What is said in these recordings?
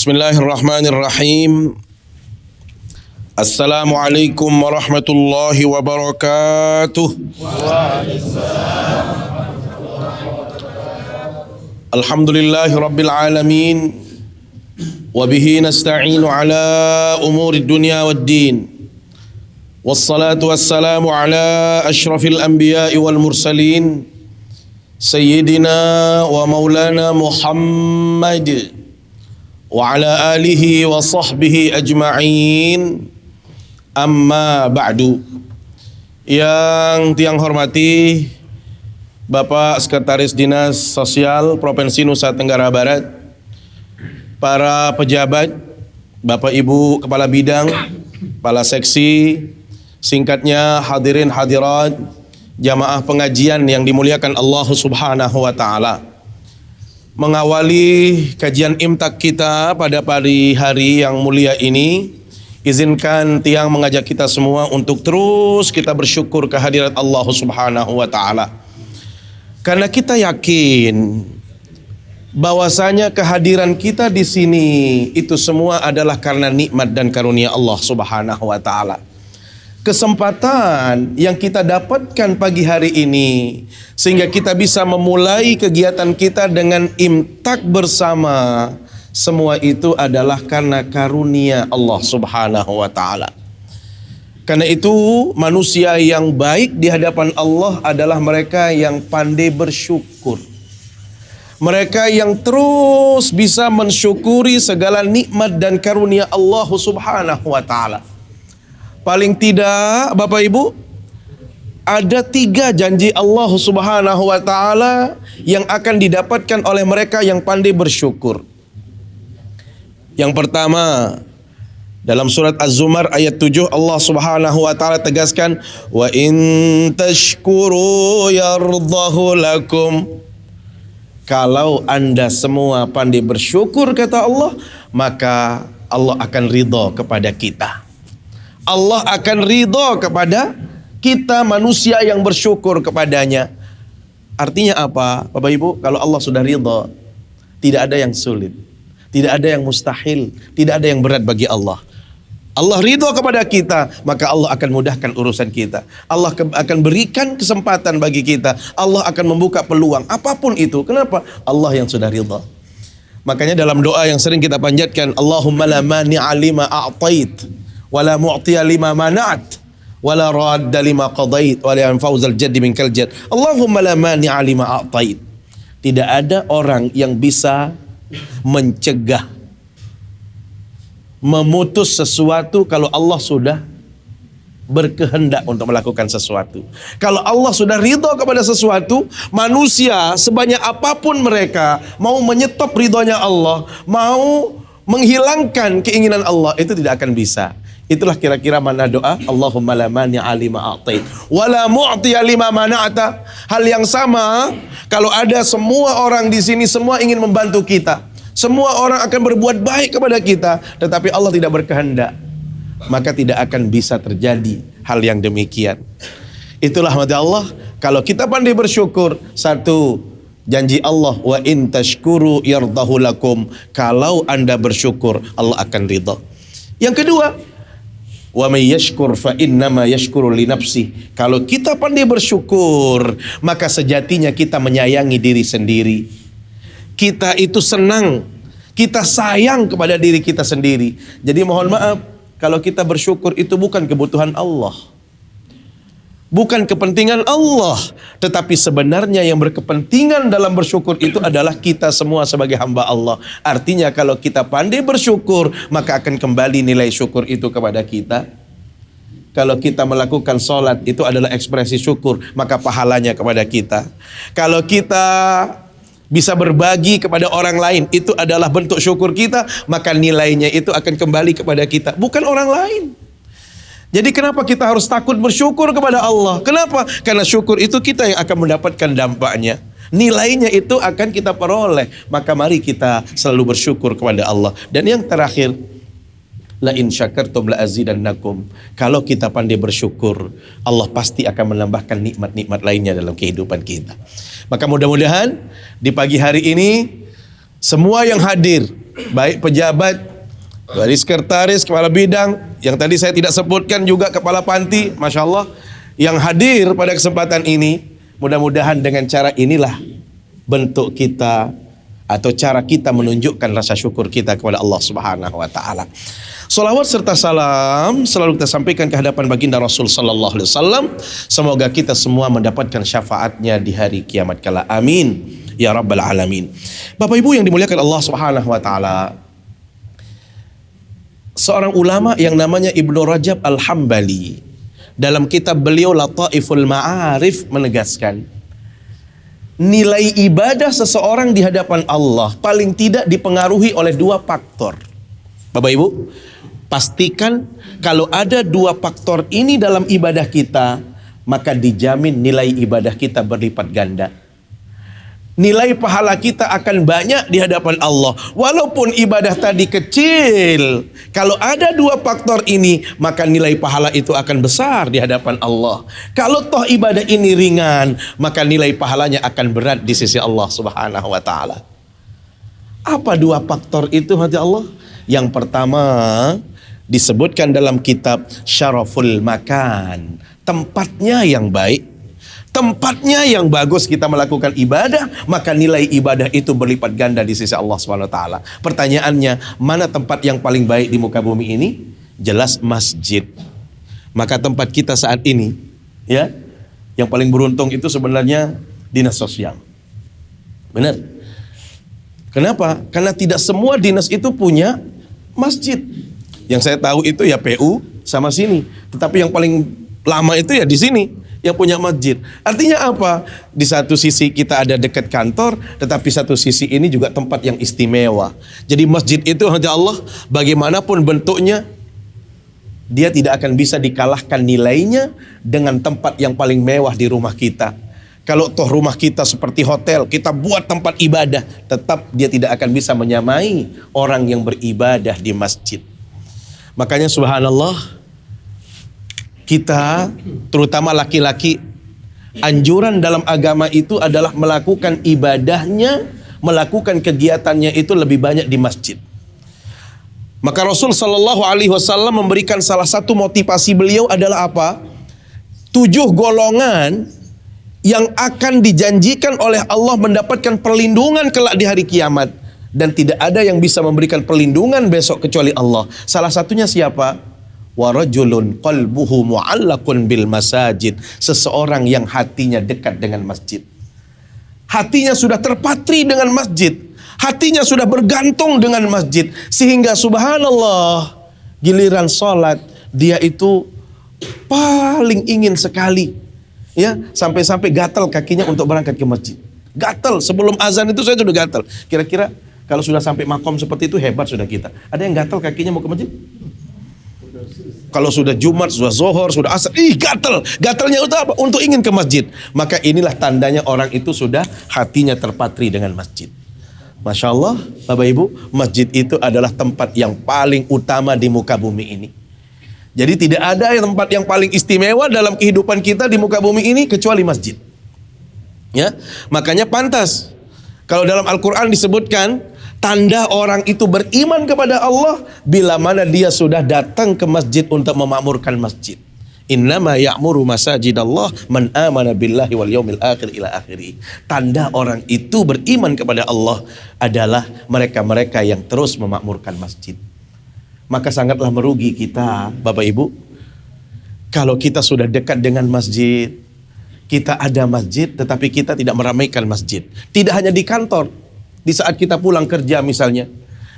Bismillahirrahmanirrahim. Assalamualaikum warahmatullahi wabarakatuh. Alhamdulillahi rabbil alamin. Wabihi nasta'inu ala umuri dunya waddin. Wassalatu wassalamu ala ashrafil anbiya'i wal mursalin. Sayyidina wa maulana Muhammad wa ala alihi wa sahbihi ajma'in. Amma ba'du. Yang tiang hormati Bapak Sekretaris Dinas Sosial Provinsi Nusa Tenggara Barat, para pejabat, Bapak Ibu Kepala Bidang, Kepala Seksi, singkatnya hadirin hadirat, jamaah pengajian yang dimuliakan Allah Subhanahu wa Ta'ala. Mengawali kajian imtak kita pada pagi hari yang mulia ini, izinkan tiang mengajak kita semua untuk terus kita bersyukur kehadirat Allah Subhanahu wa Ta'ala. Karena kita yakin bahwasanya kehadiran kita di sini itu semua adalah karena nikmat dan karunia Allah Subhanahu wa Ta'ala. Kesempatan yang kita dapatkan pagi hari ini sehingga kita bisa memulai kegiatan kita dengan imtak bersama, semua itu adalah karena karunia Allah Subhanahu wa Ta'ala. Karena itu manusia yang baik di hadapan Allah adalah mereka yang pandai bersyukur. Mereka yang terus bisa mensyukuri segala nikmat dan karunia Allah Subhanahu wa Ta'ala. Paling tidak Bapak Ibu, ada 3 janji Allah Subhanahu wa Ta'ala yang akan didapatkan oleh mereka yang pandai bersyukur. Yang pertama, dalam surat Az-Zumar ayat 7 Allah Subhanahu wa Ta'ala tegaskan, wa in tashkuru yardahu lakum. Kalau Anda semua pandai bersyukur, kata Allah, maka Allah akan ridha kepada kita. Allah akan ridha kepada kita manusia yang bersyukur kepadanya. Artinya apa Bapak Ibu? Kalau Allah sudah ridha, tidak ada yang sulit, tidak ada yang mustahil, tidak ada yang berat bagi Allah. Allah ridha kepada kita, maka Allah akan mudahkan urusan kita. Allah akan berikan kesempatan bagi kita. Allah akan membuka peluang apapun itu. Kenapa? Allah yang sudah ridha. Makanya dalam doa yang sering kita panjatkan, Allahumma la mani'a lima a'tait wala mu'tiya lima mana'at wala radda lima qadait wala yanfa'uzal jaddi minkal jadd. Allahumma la mani'a lima a'tait. Tidak ada orang yang bisa mencegah, memutus sesuatu kalau Allah sudah berkehendak untuk melakukan sesuatu. Kalau Allah sudah ridha kepada sesuatu, manusia sebanyak apapun mereka mau menyetop ridhonya Allah, mau menghilangkan keinginan Allah, itu tidak akan bisa. Itulah kira-kira mana doa Allahumma la mani'a lima a'tait wala mu'tiya lima mana'ata. Hal yang sama kalau ada semua orang di sini semua ingin membantu kita, semua orang akan berbuat baik kepada kita, tetapi Allah tidak berkehendak, maka tidak akan bisa terjadi hal yang demikian. Itulah mata Allah. Kalau kita pandai bersyukur, satu janji Allah, wa in tashkuru yardahu lakum. Kalau Anda bersyukur, Allah akan ridha. Yang kedua, wa may yashkur fa innama yashkuru li nafsi. Kalau kita pandai bersyukur, maka sejatinya kita menyayangi diri sendiri. Kita itu senang, kita sayang kepada diri kita sendiri. Jadi mohon maaf, kalau kita bersyukur itu bukan kebutuhan Allah, bukan kepentingan Allah, tetapi sebenarnya yang berkepentingan dalam bersyukur itu adalah kita semua sebagai hamba Allah. Artinya kalau kita pandai bersyukur, maka akan kembali nilai syukur itu kepada kita. Kalau kita melakukan sholat, itu adalah ekspresi syukur, maka pahalanya kepada kita. Kalau kita bisa berbagi kepada orang lain, itu adalah bentuk syukur kita, maka nilainya itu akan kembali kepada kita, bukan orang lain. Jadi kenapa kita harus takut bersyukur kepada Allah? Kenapa? Karena syukur itu kita yang akan mendapatkan dampaknya. Nilainya itu akan kita peroleh. Maka mari kita selalu bersyukur kepada Allah. Dan yang terakhir, la in syakartum la azidannakum. Kalau kita pandai bersyukur, Allah pasti akan menambahkan nikmat-nikmat lainnya dalam kehidupan kita. Maka mudah-mudahan di pagi hari ini semua yang hadir, baik pejabat, dari sekretaris, kepala bidang, yang tadi saya tidak sebutkan juga kepala panti, Masya Allah, yang hadir pada kesempatan ini. Mudah-mudahan dengan cara inilah bentuk kita atau cara kita menunjukkan rasa syukur kita kepada Allah Subhanahu wa taala. Salawat serta salam selalu kita sampaikan ke hadapan baginda Rasul sallallahu alaihi wasallam. Semoga kita semua mendapatkan syafaatnya di hari kiamat kala. Amin ya rabbal alamin. Bapak Ibu yang dimuliakan Allah Subhanahu wa taala, seorang ulama yang namanya Ibnu Rajab Al-Hambali dalam kitab beliau Lataiful Ma'arif menegaskan, nilai ibadah seseorang di hadapan Allah paling tidak dipengaruhi oleh dua faktor. Bapak Ibu, pastikan kalau ada dua faktor ini dalam ibadah kita, maka dijamin nilai ibadah kita berlipat ganda. Nilai pahala kita akan banyak di hadapan Allah. Walaupun ibadah tadi kecil, kalau ada dua faktor ini, maka nilai pahala itu akan besar di hadapan Allah. Kalau toh ibadah ini ringan, maka nilai pahalanya akan berat di sisi Allah Subhanahu wa taala. Apa dua faktor itu, hati Allah? Yang pertama disebutkan dalam kitab Syaraful Makan, tempatnya yang baik. Tempatnya yang bagus kita melakukan ibadah, maka nilai ibadah itu berlipat ganda di sisi Allah SWT. Pertanyaannya, mana tempat yang paling baik di muka bumi ini? Jelas masjid. Maka tempat kita saat ini, ya, yang paling beruntung itu sebenarnya dinas sosial. Benar? Kenapa? Karena tidak semua dinas itu punya masjid. Yang saya tahu itu ya PU sama sini. Tetapi yang paling lama itu ya di sini yang punya masjid. Artinya apa? Di satu sisi kita ada dekat kantor, tetapi satu sisi ini juga tempat yang istimewa. Jadi masjid itu, hanya Allah, bagaimanapun bentuknya, dia tidak akan bisa dikalahkan nilainya dengan tempat yang paling mewah di rumah kita. Kalau toh rumah kita seperti hotel, kita buat tempat ibadah, tetap dia tidak akan bisa menyamai orang yang beribadah di masjid. Makanya subhanallah, kita, terutama laki-laki, anjuran dalam agama itu adalah melakukan ibadahnya, melakukan kegiatannya itu lebih banyak di masjid. Maka Rasul Shallallahu Alaihi Wasallam memberikan salah satu motivasi beliau adalah apa? 7 golongan yang akan dijanjikan oleh Allah mendapatkan perlindungan kelak di hari kiamat, dan tidak ada yang bisa memberikan perlindungan besok kecuali Allah. Salah satunya siapa? Wa rajulun qalbuhu mu'allaqun bil masajid, seseorang yang hatinya dekat dengan masjid. Hatinya sudah terpatri dengan masjid, hatinya sudah bergantung dengan masjid, sehingga subhanallah, giliran sholat dia itu paling ingin sekali, ya, sampai-sampai gatal kakinya untuk berangkat ke masjid. Gatal, sebelum azan itu saya sudah gatal. Kira-kira kalau sudah sampai makom seperti itu hebat sudah kita. Ada yang gatal kakinya mau ke masjid? Kalau sudah Jumat, sudah Zohor, sudah Asar, gatal. Gatalnya itu apa? Untuk ingin ke masjid. Maka inilah tandanya orang itu sudah hatinya terpatri dengan masjid. Masya Allah, Bapak Ibu, masjid itu adalah tempat yang paling utama di muka bumi ini. Jadi tidak ada tempat yang paling istimewa dalam kehidupan kita di muka bumi ini kecuali masjid. Ya, makanya pantas kalau dalam Al-Quran disebutkan, tanda orang itu beriman kepada Allah bila mana dia sudah datang ke masjid untuk memakmurkan masjid. Innama ya'muru masajidallah man amana billahi wal yaumil akhir ila akhiri. Tanda orang itu beriman kepada Allah adalah mereka-mereka yang terus memakmurkan masjid. Maka sangatlah merugi kita, Bapak Ibu, kalau kita sudah dekat dengan masjid, kita ada masjid tetapi kita tidak meramaikan masjid. Tidak hanya di kantor, di saat kita pulang kerja misalnya,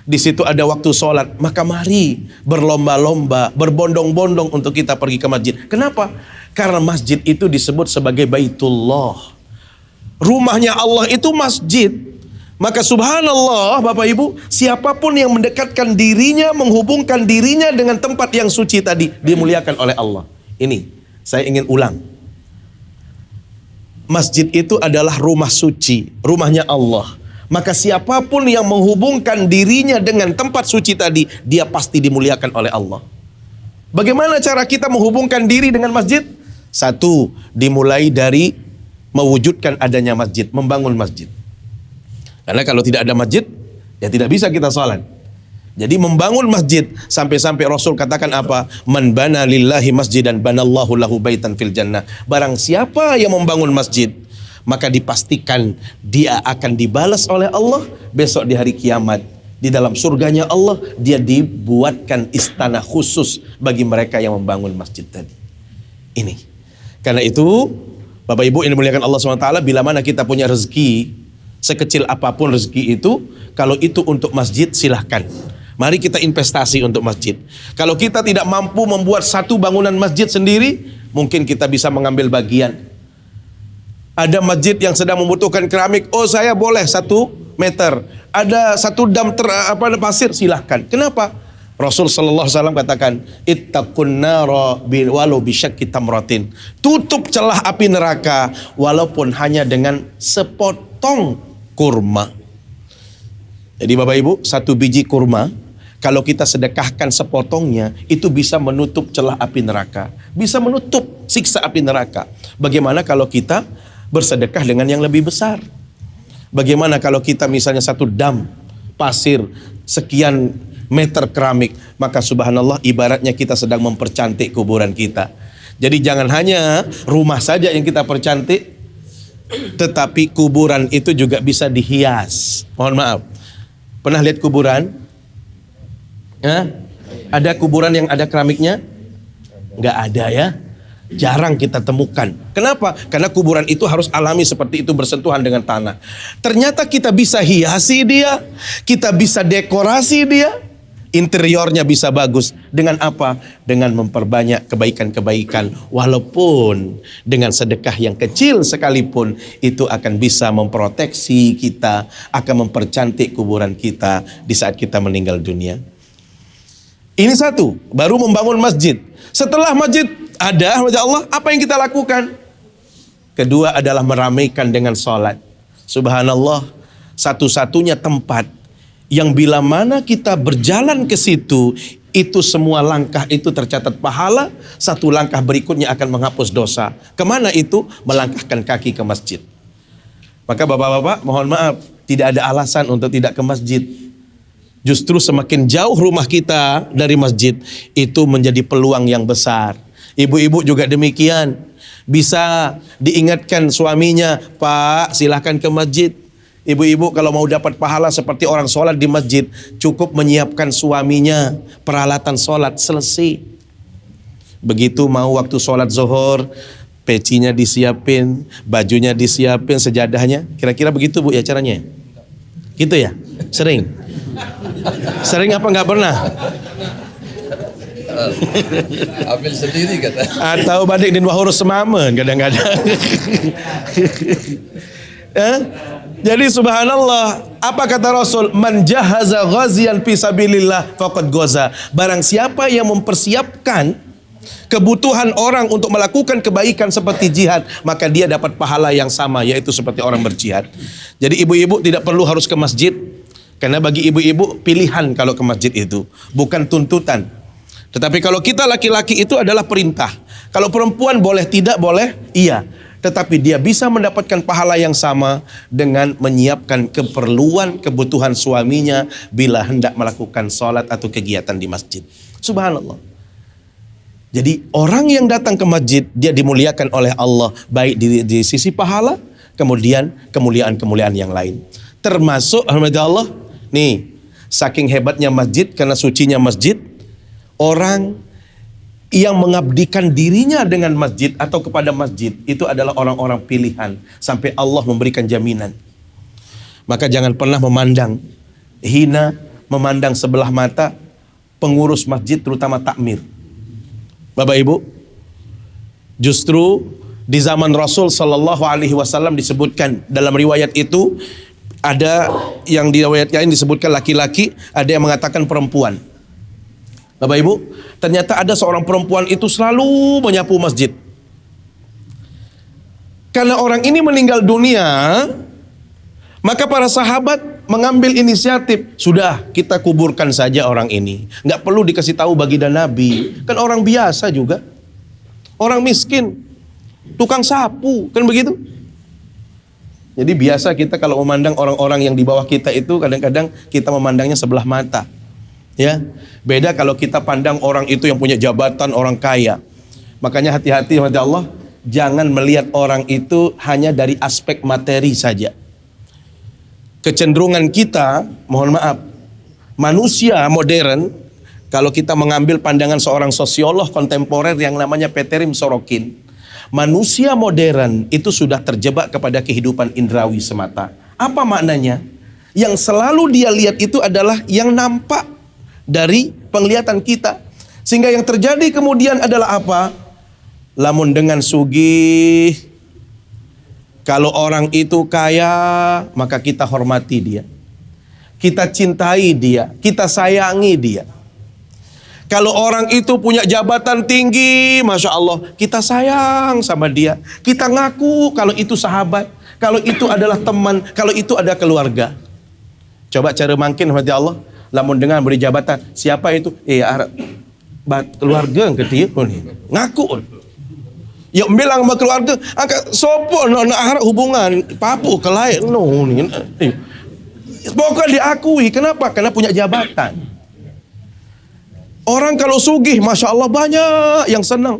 di situ ada waktu sholat, maka mari berlomba-lomba, berbondong-bondong untuk kita pergi ke masjid. Kenapa? Karena masjid itu disebut sebagai Baitullah. Rumahnya Allah itu masjid. Maka subhanallah, Bapak Ibu, siapapun yang mendekatkan dirinya, menghubungkan dirinya dengan tempat yang suci tadi, dimuliakan oleh Allah. Ini, saya ingin ulang. Masjid itu adalah rumah suci, rumahnya Allah. Maka siapapun yang menghubungkan dirinya dengan tempat suci tadi, dia pasti dimuliakan oleh Allah. Bagaimana cara kita menghubungkan diri dengan masjid? Satu, dimulai dari mewujudkan adanya masjid, membangun masjid. Karena kalau tidak ada masjid, Ya tidak bisa kita sholat. Jadi membangun masjid, sampai-sampai Rasul katakan apa? Man bana lillahi masjidan banallahu lahu baitan fil jannah. Barang siapa yang membangun masjid, maka dipastikan dia akan dibalas oleh Allah besok di hari kiamat. Di dalam surganya Allah, dia dibuatkan istana khusus bagi mereka yang membangun masjid tadi. Ini. Karena itu, Bapak Ibu yang dimuliakan Allah SWT, bila mana kita punya rezeki, sekecil apapun rezeki itu, kalau itu untuk masjid, silahkan. Mari kita investasi untuk masjid. Kalau kita tidak mampu membuat satu bangunan masjid sendiri, mungkin kita bisa mengambil bagian. Ada masjid yang sedang membutuhkan keramik, oh saya boleh 1 meter. Ada 1 dam pasir, silahkan. Kenapa? Rasul sallallahu alaihi wasallam katakan, ittaqun nara walau bisyakki tamratin. Tutup celah api neraka walaupun hanya dengan sepotong kurma. Jadi Bapak Ibu, 1 biji kurma, kalau kita sedekahkan sepotongnya, itu bisa menutup celah api neraka. Bisa menutup siksa api neraka. Bagaimana kalau kita bersedekah dengan yang lebih besar? Bagaimana kalau kita misalnya 1 dam pasir, sekian meter keramik, maka subhanallah ibaratnya kita sedang mempercantik kuburan kita. Jadi jangan hanya rumah saja yang kita percantik, tetapi kuburan itu juga bisa dihias. Mohon maaf. Pernah lihat kuburan? Ada kuburan yang ada keramiknya? Nggak ada ya. Jarang kita temukan. Kenapa? Karena kuburan itu harus alami seperti itu, bersentuhan dengan tanah. Ternyata kita bisa hiasi dia, kita bisa dekorasi dia, interiornya bisa bagus. Dengan apa? Dengan memperbanyak kebaikan-kebaikan. Walaupun dengan sedekah yang kecil sekalipun, itu akan bisa memproteksi kita, akan mempercantik kuburan kita di saat kita meninggal dunia. Ini 1, baru membangun masjid. Setelah masjid ada, Masya Allah, apa yang kita lakukan? Kedua adalah meramaikan dengan sholat. Subhanallah, satu-satunya tempat yang bila mana kita berjalan ke situ, itu semua langkah itu tercatat pahala, 1 langkah berikutnya akan menghapus dosa. Kemana itu? Melangkahkan kaki ke masjid. Maka bapak-bapak, mohon maaf, tidak ada alasan untuk tidak ke masjid. Justru semakin jauh rumah kita dari masjid, itu menjadi peluang yang besar. Ibu-ibu juga demikian. Bisa diingatkan suaminya, Pak, silahkan ke masjid. Ibu-ibu kalau mau dapat pahala seperti orang sholat di masjid, cukup menyiapkan suaminya peralatan sholat, selesai. Begitu mau waktu sholat zuhur, pecinya disiapin, bajunya disiapin, sejadahnya. Kira-kira begitu Bu ya caranya? Gitu ya? Sering? Sering apa nggak pernah? Ambil sendiri kata. Atau badik din wahurus semamen kadang-kadang. Jadi subhanallah, apa kata Rasul? Man jahaza ghazian fi sabilillah faqad ghaza. Barang siapa yang mempersiapkan kebutuhan orang untuk melakukan kebaikan seperti jihad, maka dia dapat pahala yang sama, yaitu seperti orang berjihad. Jadi ibu-ibu tidak perlu harus ke masjid, karena bagi ibu-ibu pilihan kalau ke masjid itu, bukan tuntutan. Tetapi kalau kita laki-laki itu adalah perintah. Kalau perempuan boleh tidak boleh, iya. Tetapi dia bisa mendapatkan pahala yang sama dengan menyiapkan keperluan, kebutuhan suaminya bila hendak melakukan sholat atau kegiatan di masjid. Subhanallah. Jadi orang yang datang ke masjid, dia dimuliakan oleh Allah, baik di sisi pahala, kemudian kemuliaan-kemuliaan yang lain. Termasuk, alhamdulillah, nih, saking hebatnya masjid, karena sucinya masjid, orang yang mengabdikan dirinya dengan masjid atau kepada masjid, itu adalah orang-orang pilihan, sampai Allah memberikan jaminan. Maka jangan pernah memandang hina, memandang sebelah mata pengurus masjid, terutama takmir. Bapak Ibu, justru di zaman Rasul Sallallahu Alaihi Wasallam disebutkan dalam riwayat itu, ada yang di riwayat lain disebutkan laki-laki, ada yang mengatakan perempuan. Bapak Ibu, ternyata ada seorang perempuan itu selalu menyapu masjid. Karena orang ini meninggal dunia, maka para sahabat mengambil inisiatif, sudah kita kuburkan saja orang ini, nggak perlu dikasih tahu baginda Nabi, kan orang biasa juga, orang miskin, tukang sapu, kan begitu. Jadi biasa kita kalau memandang orang-orang yang di bawah kita itu kadang-kadang kita memandangnya sebelah mata. Ya, beda kalau kita pandang orang itu yang punya jabatan, orang kaya. Makanya hati-hati sama Allah, jangan melihat orang itu hanya dari aspek materi saja. Kecenderungan kita, mohon maaf, manusia modern, kalau kita mengambil pandangan seorang sosiolog kontemporer yang namanya Peterim Sorokin, manusia modern itu sudah terjebak kepada kehidupan indrawi semata. Apa maknanya? Yang selalu dia lihat itu adalah yang nampak dari penglihatan kita. Sehingga yang terjadi kemudian adalah apa? Lamun dengan sugih, kalau orang itu kaya, maka kita hormati dia, kita cintai dia, kita sayangi dia. Kalau orang itu punya jabatan tinggi, Masya Allah, kita sayang sama dia, kita ngaku kalau itu sahabat, kalau itu adalah teman, kalau itu ada keluarga. Coba cara makin hati Allah, lamun dengan beri jabatan, siapa itu? Keluarga yang ketiga nih, ngaku. Ya bilang sama keluarga, angkat sopo nak harap hubungan papu kelai no nih. Pokoknya diakui, kenapa? Karena punya jabatan. Orang kalau sugih, Masya Allah banyak yang senang.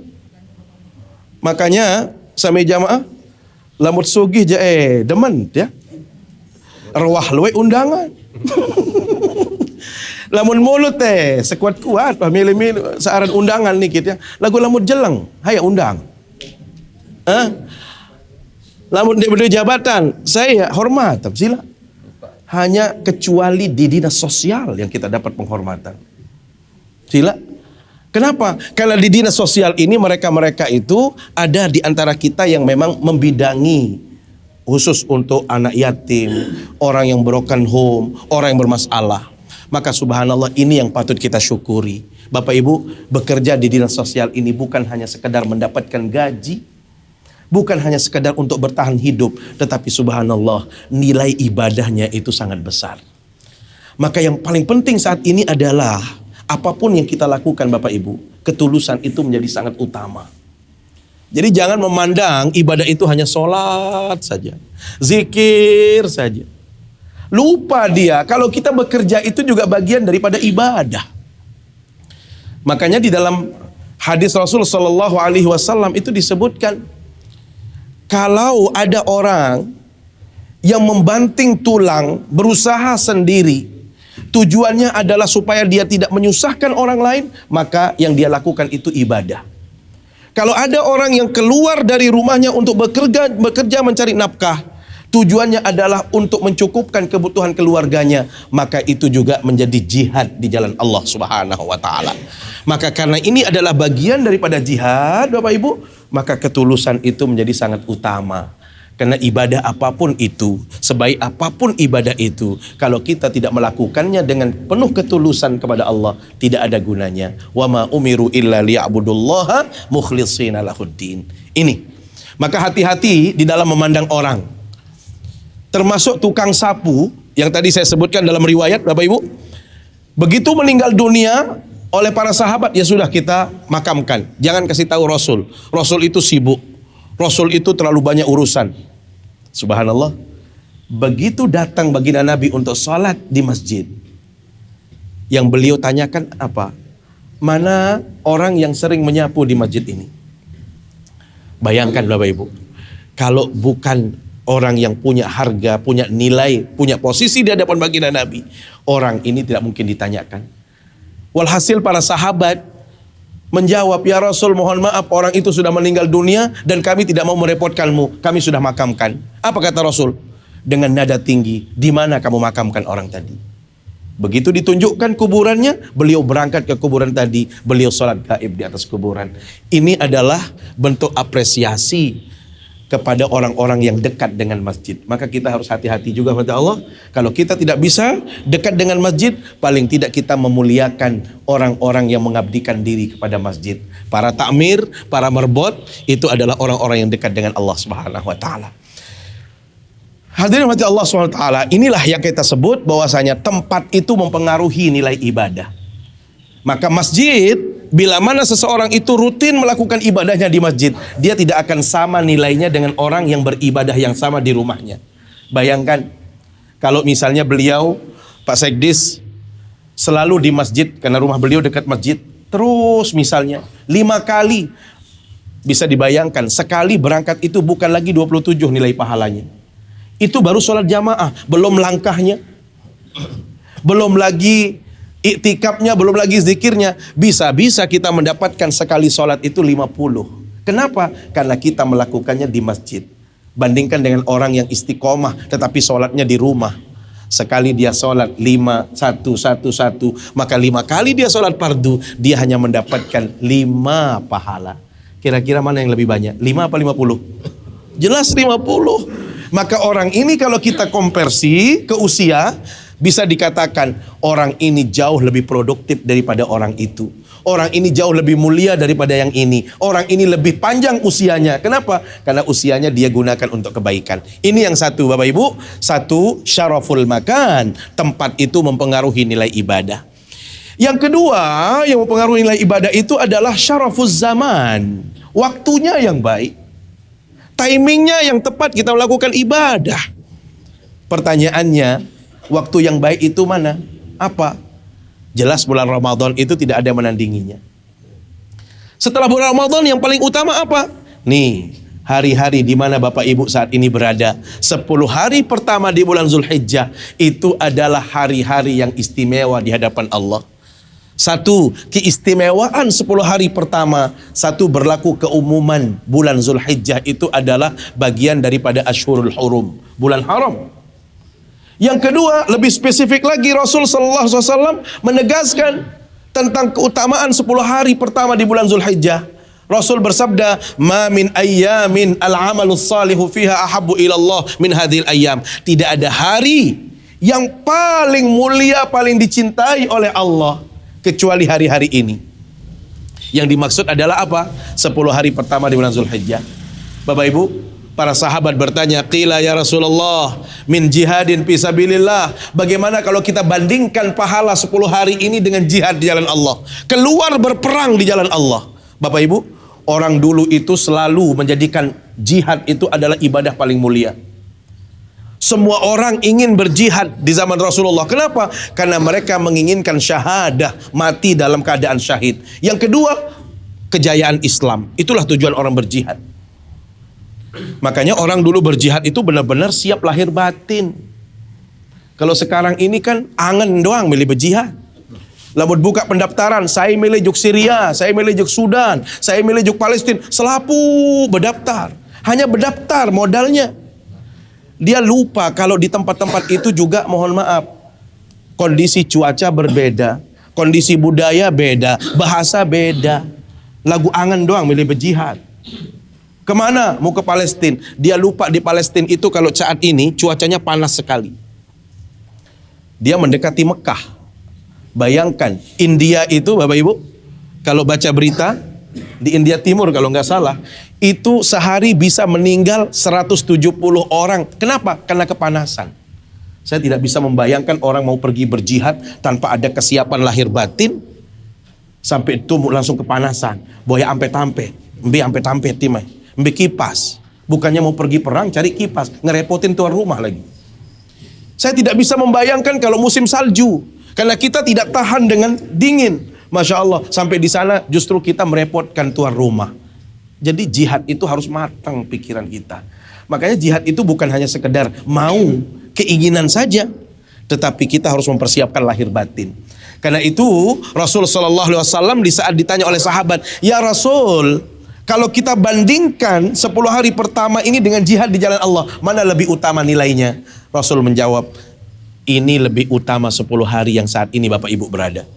Makanya sami jamaah, lamut sugih je demen ya. Arwah luwe undangan. Lamun mulut sekuat-kuat milih-milih searan undangan nih kita. Lagu lamut jeleng, hayya undang. Lamun dia berdiri jabatan, saya hormat, sila. Hanya kecuali di dinas sosial yang kita dapat penghormatan. Sila. Kenapa? Karena di dinas sosial ini mereka-mereka itu ada di antara kita yang memang membidangi khusus untuk anak yatim, orang yang broken home, orang yang bermasalah. Maka subhanallah ini yang patut kita syukuri. Bapak Ibu, bekerja di dinas sosial ini bukan hanya sekedar mendapatkan gaji, bukan hanya sekedar untuk bertahan hidup, tetapi subhanallah nilai ibadahnya itu sangat besar. Maka yang paling penting saat ini adalah apapun yang kita lakukan Bapak Ibu, ketulusan itu menjadi sangat utama. Jadi jangan memandang ibadah itu hanya sholat saja, zikir saja. Lupa dia kalau kita bekerja itu juga bagian daripada ibadah. Makanya di dalam hadis Rasul Shallallahu Alaihi Wasallam itu disebutkan, kalau ada orang yang membanting tulang berusaha sendiri, tujuannya adalah supaya dia tidak menyusahkan orang lain, maka yang dia lakukan itu ibadah. Kalau ada orang yang keluar dari rumahnya untuk bekerja mencari nafkah, tujuannya adalah untuk mencukupkan kebutuhan keluarganya, maka itu juga menjadi jihad di jalan Allah Subhanahu wa taala. Maka karena ini adalah bagian daripada jihad Bapak Ibu, maka ketulusan itu menjadi sangat utama. Karena ibadah apapun itu, sebaik apapun ibadah itu, kalau kita tidak melakukannya dengan penuh ketulusan kepada Allah, tidak ada gunanya. Wa ma umiru illa liya'budullaha mukhlishina lahuddin. Ini. Maka hati-hati di dalam memandang orang. Termasuk tukang sapu yang tadi saya sebutkan dalam riwayat Bapak Ibu. Begitu meninggal dunia oleh para sahabat, ya sudah kita makamkan. Jangan kasih tahu Rasul. Rasul itu sibuk. Rasul itu terlalu banyak urusan. Subhanallah. Begitu datang baginda Nabi untuk sholat di masjid, yang beliau tanyakan apa? Mana orang yang sering menyapu di masjid ini? Bayangkan Bapak Ibu, kalau bukan orang yang punya harga, punya nilai, punya posisi di hadapan baginda Nabi, orang ini tidak mungkin ditanyakan. Walhasil para sahabat menjawab, ya Rasul, mohon maaf, orang itu sudah meninggal dunia dan kami tidak mau merepotkanmu, kami sudah makamkan. Apa kata Rasul? Dengan nada tinggi, di mana kamu makamkan orang tadi? Begitu ditunjukkan kuburannya, beliau berangkat ke kuburan tadi, beliau sholat gaib di atas kuburan. Ini adalah bentuk apresiasi kepada orang-orang yang dekat dengan masjid. Maka kita harus hati-hati juga kepada Allah. Kalau kita tidak bisa dekat dengan masjid, paling tidak kita memuliakan orang-orang yang mengabdikan diri kepada masjid. Para takmir, para merbot, itu adalah orang-orang yang dekat dengan Allah Subhanahu wa taala. Hadirin hati Allah Subhanahu wa taala, inilah yang kita sebut bahwasanya tempat itu mempengaruhi nilai ibadah. Maka masjid, bila mana seseorang itu rutin melakukan ibadahnya di masjid, dia tidak akan sama nilainya dengan orang yang beribadah yang sama di rumahnya. Bayangkan kalau misalnya beliau, Pak Sekdis, selalu di masjid, karena rumah beliau dekat masjid, terus misalnya 5 kali, bisa dibayangkan sekali berangkat itu bukan lagi 27 nilai pahalanya. Itu baru sholat jamaah, belum langkahnya, belum lagi iktikafnya, belum lagi zikirnya. Bisa-bisa kita mendapatkan sekali sholat itu 50. Kenapa? Karena kita melakukannya di masjid. Bandingkan dengan orang yang istiqomah tetapi sholatnya di rumah. Sekali dia sholat 5, 1, 1, 1, maka 5 kali dia sholat fardu, dia hanya mendapatkan 5 pahala. Kira-kira mana yang lebih banyak? 5 apa 50? Jelas 50. Maka orang ini kalau kita konversi ke usia, bisa dikatakan orang ini jauh lebih produktif daripada orang itu. Orang ini jauh lebih mulia daripada yang ini. Orang ini lebih panjang usianya. Kenapa? Karena usianya dia gunakan untuk kebaikan. Ini yang satu, Bapak Ibu. Satu, syaraful makan. Tempat itu mempengaruhi nilai ibadah. Yang kedua, yang mempengaruhi nilai ibadah itu adalah syarafuz zaman. Waktunya yang baik. Timingnya yang tepat kita melakukan ibadah. Pertanyaannya, waktu yang baik itu mana? Apa? Jelas bulan Ramadan itu tidak ada yang menandinginya. Setelah bulan Ramadan yang paling utama apa? Nih, hari-hari di mana Bapak Ibu saat ini berada. 10 hari pertama di bulan Zulhijjah itu adalah hari-hari yang istimewa di hadapan Allah. Satu, keistimewaan 10 hari pertama. Satu, berlaku keumuman bulan Zulhijjah itu adalah bagian daripada Ashhurul Hurum, bulan haram. Yang kedua, lebih spesifik lagi, Rasul sallallahu alaihi wasallam menegaskan tentang keutamaan 10 hari pertama di bulan Zulhijjah. Rasul bersabda, "Ma min ayyamin al-amalus salihu fiha ahabbu ila Allah min hadhil ayyam." Tidak ada hari yang paling mulia, paling dicintai oleh Allah kecuali hari-hari ini. Yang dimaksud adalah apa? 10 hari pertama di bulan Zulhijjah. Bapak Ibu, para sahabat bertanya, "Qila ya Rasulullah, min jihadin fi sabilillah." Bagaimana kalau kita bandingkan pahala 10 hari ini dengan jihad di jalan Allah? Keluar berperang di jalan Allah. Bapak Ibu, orang dulu itu selalu menjadikan jihad itu adalah ibadah paling mulia. Semua orang ingin berjihad di zaman Rasulullah. Kenapa? Karena mereka menginginkan syahadah, mati dalam keadaan syahid. Yang kedua, kejayaan Islam. Itulah tujuan orang berjihad. Makanya orang dulu berjihad itu benar-benar siap lahir batin. Kalau sekarang ini kan angen doang milih berjihad. Lamun buka pendaftaran, saya milih juk Syria, saya milih juk Sudan, saya milih juk Palestina, selapu berdaftar. Hanya berdaftar modalnya. Dia lupa kalau di tempat-tempat itu juga, mohon maaf, kondisi cuaca berbeda, kondisi budaya beda, bahasa beda. Lagu angen doang milih berjihad. Kemana? Mau ke Palestina. Dia lupa di Palestina itu kalau saat ini cuacanya panas sekali. Dia mendekati Mekah. Bayangkan, India itu Bapak Ibu, kalau baca berita, di India Timur kalau nggak salah, itu sehari bisa meninggal 170 orang. Kenapa? Karena kepanasan. Saya tidak bisa membayangkan orang mau pergi berjihad tanpa ada kesiapan lahir batin, sampai itu langsung kepanasan. Boya ampe-tampe, ampe-tampe timai. Ambil kipas, bukannya mau pergi perang cari kipas, ngerepotin tuan rumah lagi. Saya tidak bisa membayangkan kalau musim salju, karena kita tidak tahan dengan dingin. Masya Allah, sampai di sana justru kita merepotkan tuan rumah. Jadi jihad itu harus matang pikiran kita. Makanya jihad itu bukan hanya sekedar mau, keinginan saja, tetapi kita harus mempersiapkan lahir batin. Karena itu Rasul sallallahu alaihi wasallam di saat ditanya oleh sahabat, "Ya Rasul, kalau kita bandingkan 10 hari pertama ini dengan jihad di jalan Allah, mana lebih utama nilainya?" Rasul menjawab, "Ini lebih utama 10 hari yang saat ini Bapak Ibu berada.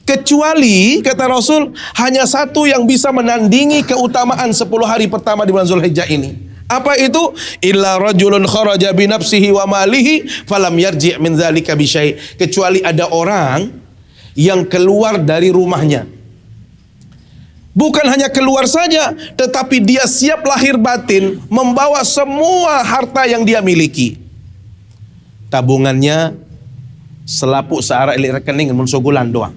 Kecuali," kata Rasul, "hanya satu yang bisa menandingi keutamaan 10 hari pertama di bulan Zulhijjah ini." Apa itu? "Illa rajulun kharaja bi nafsihi wa malihi falam yarji' min dzalika bi syai'." Kecuali ada orang yang keluar dari rumahnya. Bukan hanya keluar saja, tetapi dia siap lahir batin membawa semua harta yang dia miliki. Tabungannya selapuk searah ilik rekening mun sogulan doang.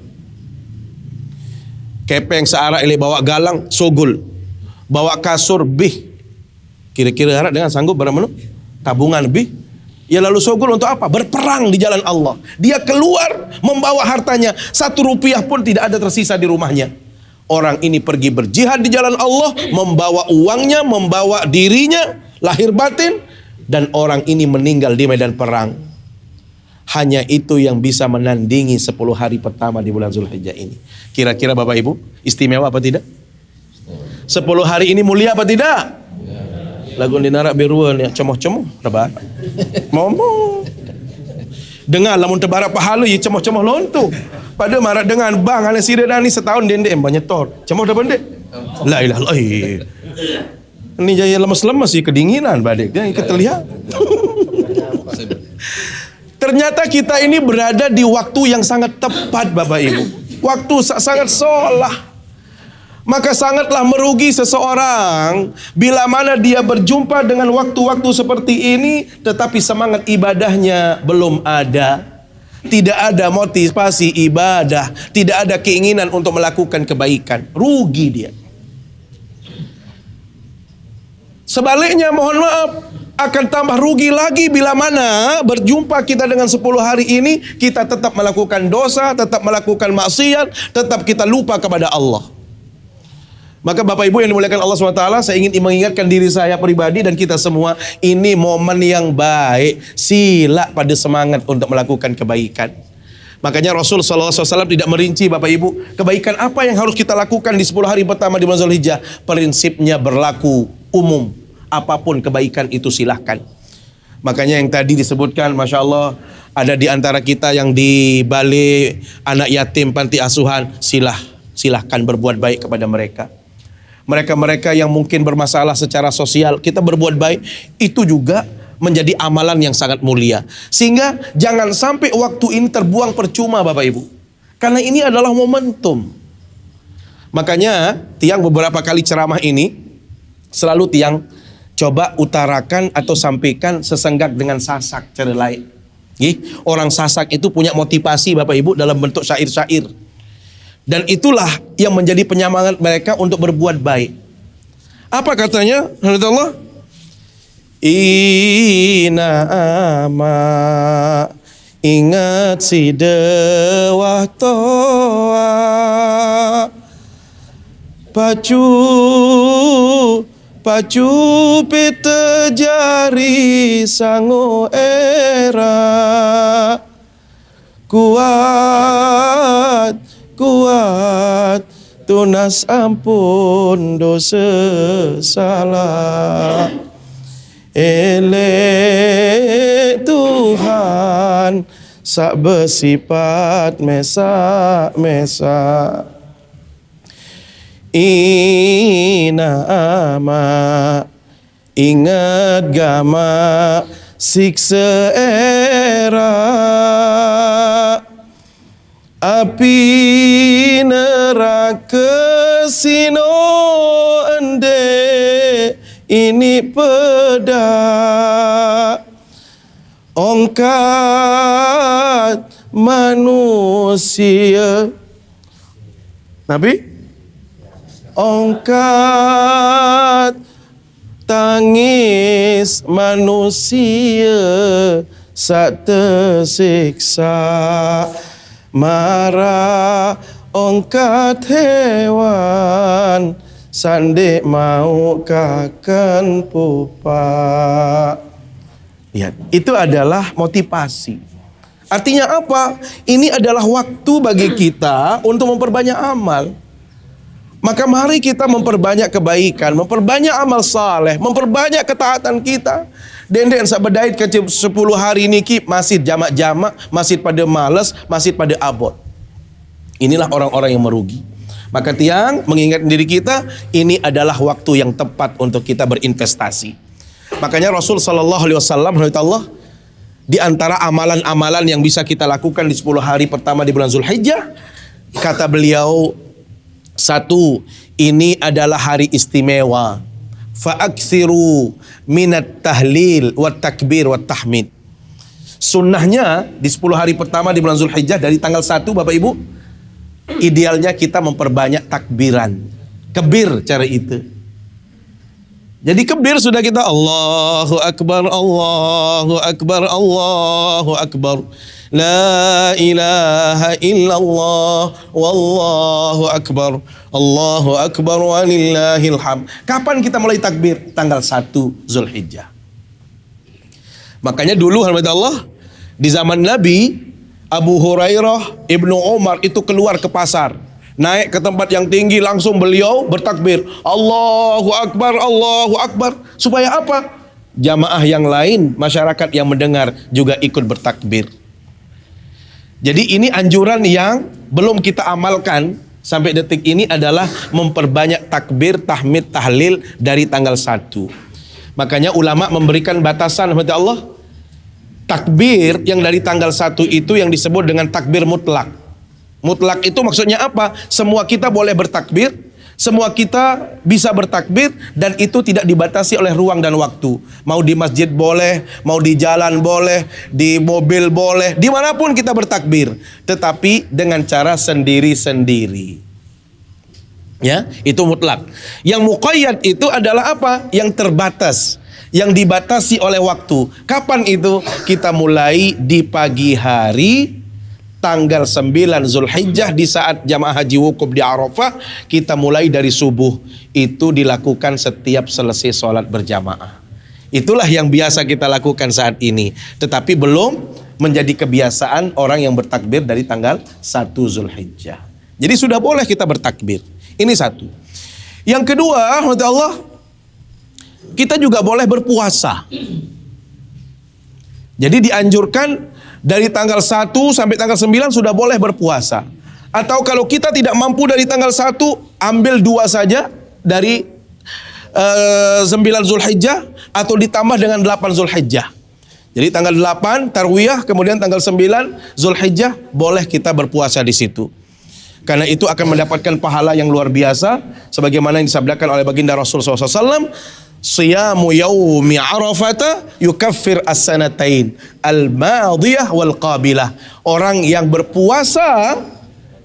Kepeng searah ilik bawa galang sogul. Bawa kasur bih. Kira-kira harap dengan sanggup berapa menit? tabungan lebih. Ya lalu sogol untuk apa? Berperang di jalan Allah. Dia keluar membawa hartanya, 1 rupiah pun tidak ada tersisa di rumahnya. Orang ini pergi berjihad di jalan Allah, membawa uangnya, membawa dirinya, lahir batin, dan orang ini meninggal di medan perang. Hanya itu yang bisa menandingi 10 hari pertama di bulan Zulhijjah ini. Kira-kira Bapak Ibu, istimewa apa tidak? 10 hari ini mulia apa tidak? Lagu dinarak biruan ya, cemoh-cemoh rebat. Ngomong. Dengar lamun tebara pahala ye cemoh-cemoh lontu. Pada marak dengan bang ana sida dan ni setahun dendek banyak tor. Cemoh dah pendek. La ilaha illallah. Ini jaya lemas-lemas sih kedinginan badek dia ketelihat. Ternyata kita ini berada di waktu yang sangat tepat Bapak Ibu. Waktu sangat solah. Maka sangatlah merugi seseorang bila mana dia berjumpa dengan waktu-waktu seperti ini tetapi semangat ibadahnya belum ada. Tidak ada motivasi ibadah, tidak ada keinginan untuk melakukan kebaikan. Rugi dia. Sebaliknya mohon maaf, akan tambah rugi lagi bila mana berjumpa kita dengan 10 hari ini kita tetap melakukan dosa, tetap melakukan maksiat, tetap kita lupa kepada Allah. Maka Bapak Ibu yang dimuliakan Allah SWT, saya ingin mengingatkan diri saya pribadi dan kita semua, ini momen yang baik. Sila pada semangat untuk melakukan kebaikan. Makanya Rasul SAW tidak merinci Bapak Ibu, kebaikan apa yang harus kita lakukan di 10 hari pertama di bulan Zulhijjah. Prinsipnya berlaku umum. Apapun kebaikan itu silahkan. Makanya yang tadi disebutkan, Masya Allah, ada di antara kita yang di balik anak yatim panti asuhan, silahkan berbuat baik kepada mereka. Mereka-mereka yang mungkin bermasalah secara sosial, kita berbuat baik, itu juga menjadi amalan yang sangat mulia. Sehingga jangan sampai waktu ini terbuang percuma Bapak Ibu. Karena ini adalah momentum. Makanya tiang beberapa kali ceramah ini, selalu tiang coba utarakan atau sampaikan sesenggak dengan sasak cara lain. Orang Sasak itu punya motivasi Bapak Ibu dalam bentuk syair-syair. Dan itulah yang menjadi penyemangat mereka untuk berbuat baik. Apa katanya? Allah, Ina ama ingat si dewah toa pacu pita jari sango era kuat tunas ampun dosa salah elek Tuhan sak bersifat mesa ina ama ingat gama siksa era api neraka sino ende ini pedak ongkat manusia Nabi ongkat tangis manusia sak tersiksa marah ongkat hewan sandek mau kakan pupa. Lihat, itu adalah motivasi. Artinya apa? Ini adalah waktu bagi kita untuk memperbanyak amal. Maka mari kita memperbanyak kebaikan, memperbanyak amal saleh, memperbanyak ketaatan kita. Denden sabedait ke 10 hari niki masih jamak-jamak, masih pada malas, masih pada abot. Inilah orang-orang yang merugi. Maka tiang mengingat diri kita, ini adalah waktu yang tepat untuk kita berinvestasi. Makanya Rasul sallallahu alaihi wasallam di antara amalan-amalan yang bisa kita lakukan di 10 hari pertama di bulan Zulhijjah, kata beliau, 1, ini adalah hari istimewa. Fa'aksiru minat tahlil wa takbir wa tahmid. Sunnahnya di 10 hari pertama di bulan Zulhijjah dari tanggal 1 Bapak Ibu, idealnya kita memperbanyak takbiran. Kebir cara itu. Jadi kebir sudah kita Allahu Akbar, Allahu Akbar, Allahu Akbar. La ilaha illallah, wallahu akbar, Allahu akbar walillahil hamd. Kapan kita mulai takbir? Tanggal 1 Zulhijjah. Makanya dulu Allah di zaman Nabi, Abu Hurairah, Ibnu Umar itu keluar ke pasar, naik ke tempat yang tinggi, langsung beliau bertakbir, Allahu Akbar, Allahu Akbar. Supaya apa? Jamaah yang lain, masyarakat yang mendengar juga ikut bertakbir. Jadi ini anjuran yang belum kita amalkan sampai detik ini adalah memperbanyak takbir, tahmid, tahlil dari tanggal 1. Makanya ulama memberikan batasan Allah. Takbir yang dari tanggal 1 itu yang disebut dengan takbir mutlak. Mutlak itu maksudnya apa? Semua kita boleh bertakbir, semua kita bisa bertakbir, dan itu tidak dibatasi oleh ruang dan waktu. Mau di masjid boleh, mau di jalan boleh, di mobil boleh, dimanapun kita bertakbir, tetapi dengan cara sendiri-sendiri. Ya, itu mutlak. Yang muqayyad itu adalah apa? Yang terbatas, yang dibatasi oleh waktu. Kapan itu? Kita mulai di pagi hari tanggal 9 Zulhijjah, di saat jamaah haji wukuf di Arafah, kita mulai dari subuh. Itu dilakukan setiap selesai sholat berjamaah. Itulah yang biasa kita lakukan saat ini. Tetapi belum menjadi kebiasaan orang yang bertakbir dari tanggal 1 Zulhijjah. Jadi sudah boleh kita bertakbir. Ini satu. Yang kedua, Allah, kita juga boleh berpuasa. Jadi dianjurkan dari tanggal 1 sampai tanggal 9 sudah boleh berpuasa. Atau kalau kita tidak mampu dari tanggal 1, ambil 2 saja dari 9 Zulhijjah, atau ditambah dengan 8 Zulhijjah. Jadi tanggal 8 Tarwiyah, kemudian tanggal 9 Zulhijjah, boleh kita berpuasa di situ. Karena itu akan mendapatkan pahala yang luar biasa, sebagaimana yang disabdakan oleh baginda Rasul SAW, Siyamu yaumi Arafata yukaffir as-sanatain al-madiyah wal qabilah. Orang yang berpuasa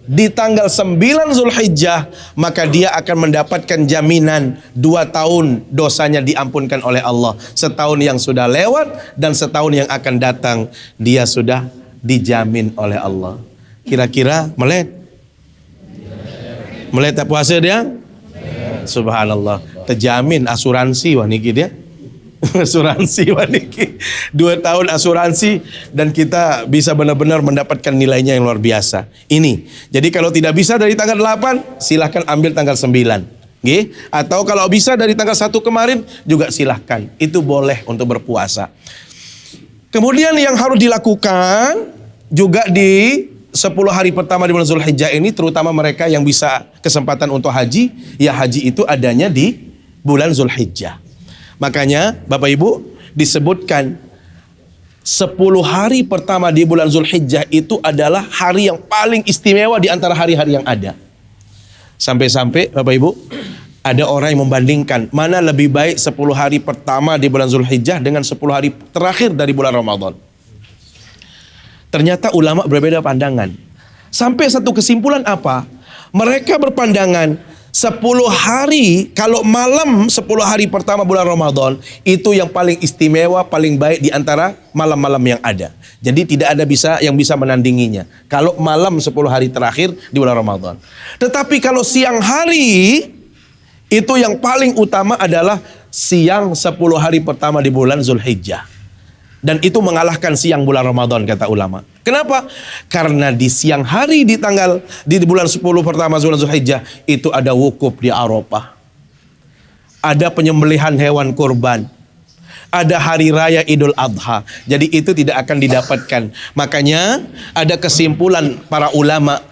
di tanggal 9 Zulhijjah, maka dia akan mendapatkan jaminan 2 tahun dosanya diampunkan oleh Allah. Setahun yang sudah lewat dan setahun yang akan datang, dia sudah dijamin oleh Allah. Kira-kira melet tak puasa dia? Subhanallah, terjamin asuransi waniki dia. Asuransi waniki 2 tahun asuransi, dan kita bisa benar-benar mendapatkan nilainya yang luar biasa. Ini. Jadi kalau tidak bisa dari tanggal 8, silahkan ambil tanggal 9. Nggih? Atau kalau bisa dari tanggal 1 kemarin juga silahkan. Itu boleh untuk berpuasa. Kemudian yang harus dilakukan juga di 10 hari pertama di bulan Zulhijjah ini, terutama mereka yang bisa kesempatan untuk haji, ya haji itu adanya di bulan Zulhijjah. Makanya Bapak Ibu disebutkan 10 hari pertama di bulan Zulhijjah itu adalah hari yang paling istimewa di antara hari-hari yang ada. Sampai-sampai Bapak Ibu, ada orang yang membandingkan mana lebih baik 10 hari pertama di bulan Zulhijjah dengan 10 hari terakhir dari bulan Ramadan. Ternyata ulama berbeda pandangan. Sampai satu kesimpulan apa? Mereka berpandangan 10 hari, kalau malam 10 hari pertama bulan Ramadan, itu yang paling istimewa, paling baik di antara malam-malam yang ada. Jadi tidak ada yang bisa menandinginya. Kalau malam 10 hari terakhir di bulan Ramadan. Tetapi kalau siang hari, itu yang paling utama adalah siang 10 hari pertama di bulan Zulhijjah. Dan itu mengalahkan siang bulan Ramadan, kata ulama. Kenapa? Karena di siang hari di bulan 10 pertama bulan Zulhijjah itu ada wukuf di Arafah. Ada penyembelihan hewan kurban. Ada hari raya Idul Adha. Jadi itu tidak akan didapatkan. Makanya ada kesimpulan para ulama,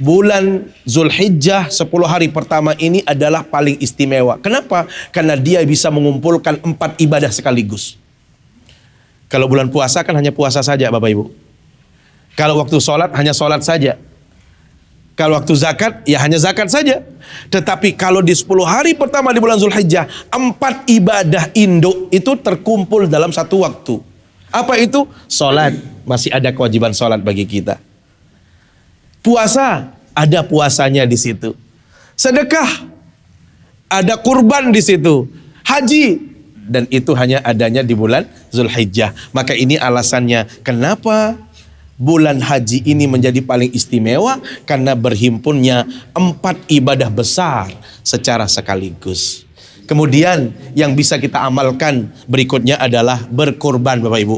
bulan Zulhijjah 10 hari pertama ini adalah paling istimewa. Kenapa? Karena dia bisa mengumpulkan 4 ibadah sekaligus. Kalau bulan puasa kan hanya puasa saja Bapak Ibu. Kalau waktu sholat hanya sholat saja. Kalau waktu zakat ya hanya zakat saja. Tetapi kalau di 10 hari pertama di bulan Zulhijjah, 4 ibadah induk itu terkumpul dalam satu waktu. Apa itu? Sholat, masih ada kewajiban sholat bagi kita. Puasa, ada puasanya di situ. Sedekah, ada kurban di situ. haji. Dan itu hanya adanya di bulan Zulhijjah. Maka ini alasannya kenapa bulan haji ini menjadi paling istimewa, karena berhimpunnya 4 ibadah besar secara sekaligus. Kemudian yang bisa kita amalkan berikutnya adalah berkorban, Bapak Ibu.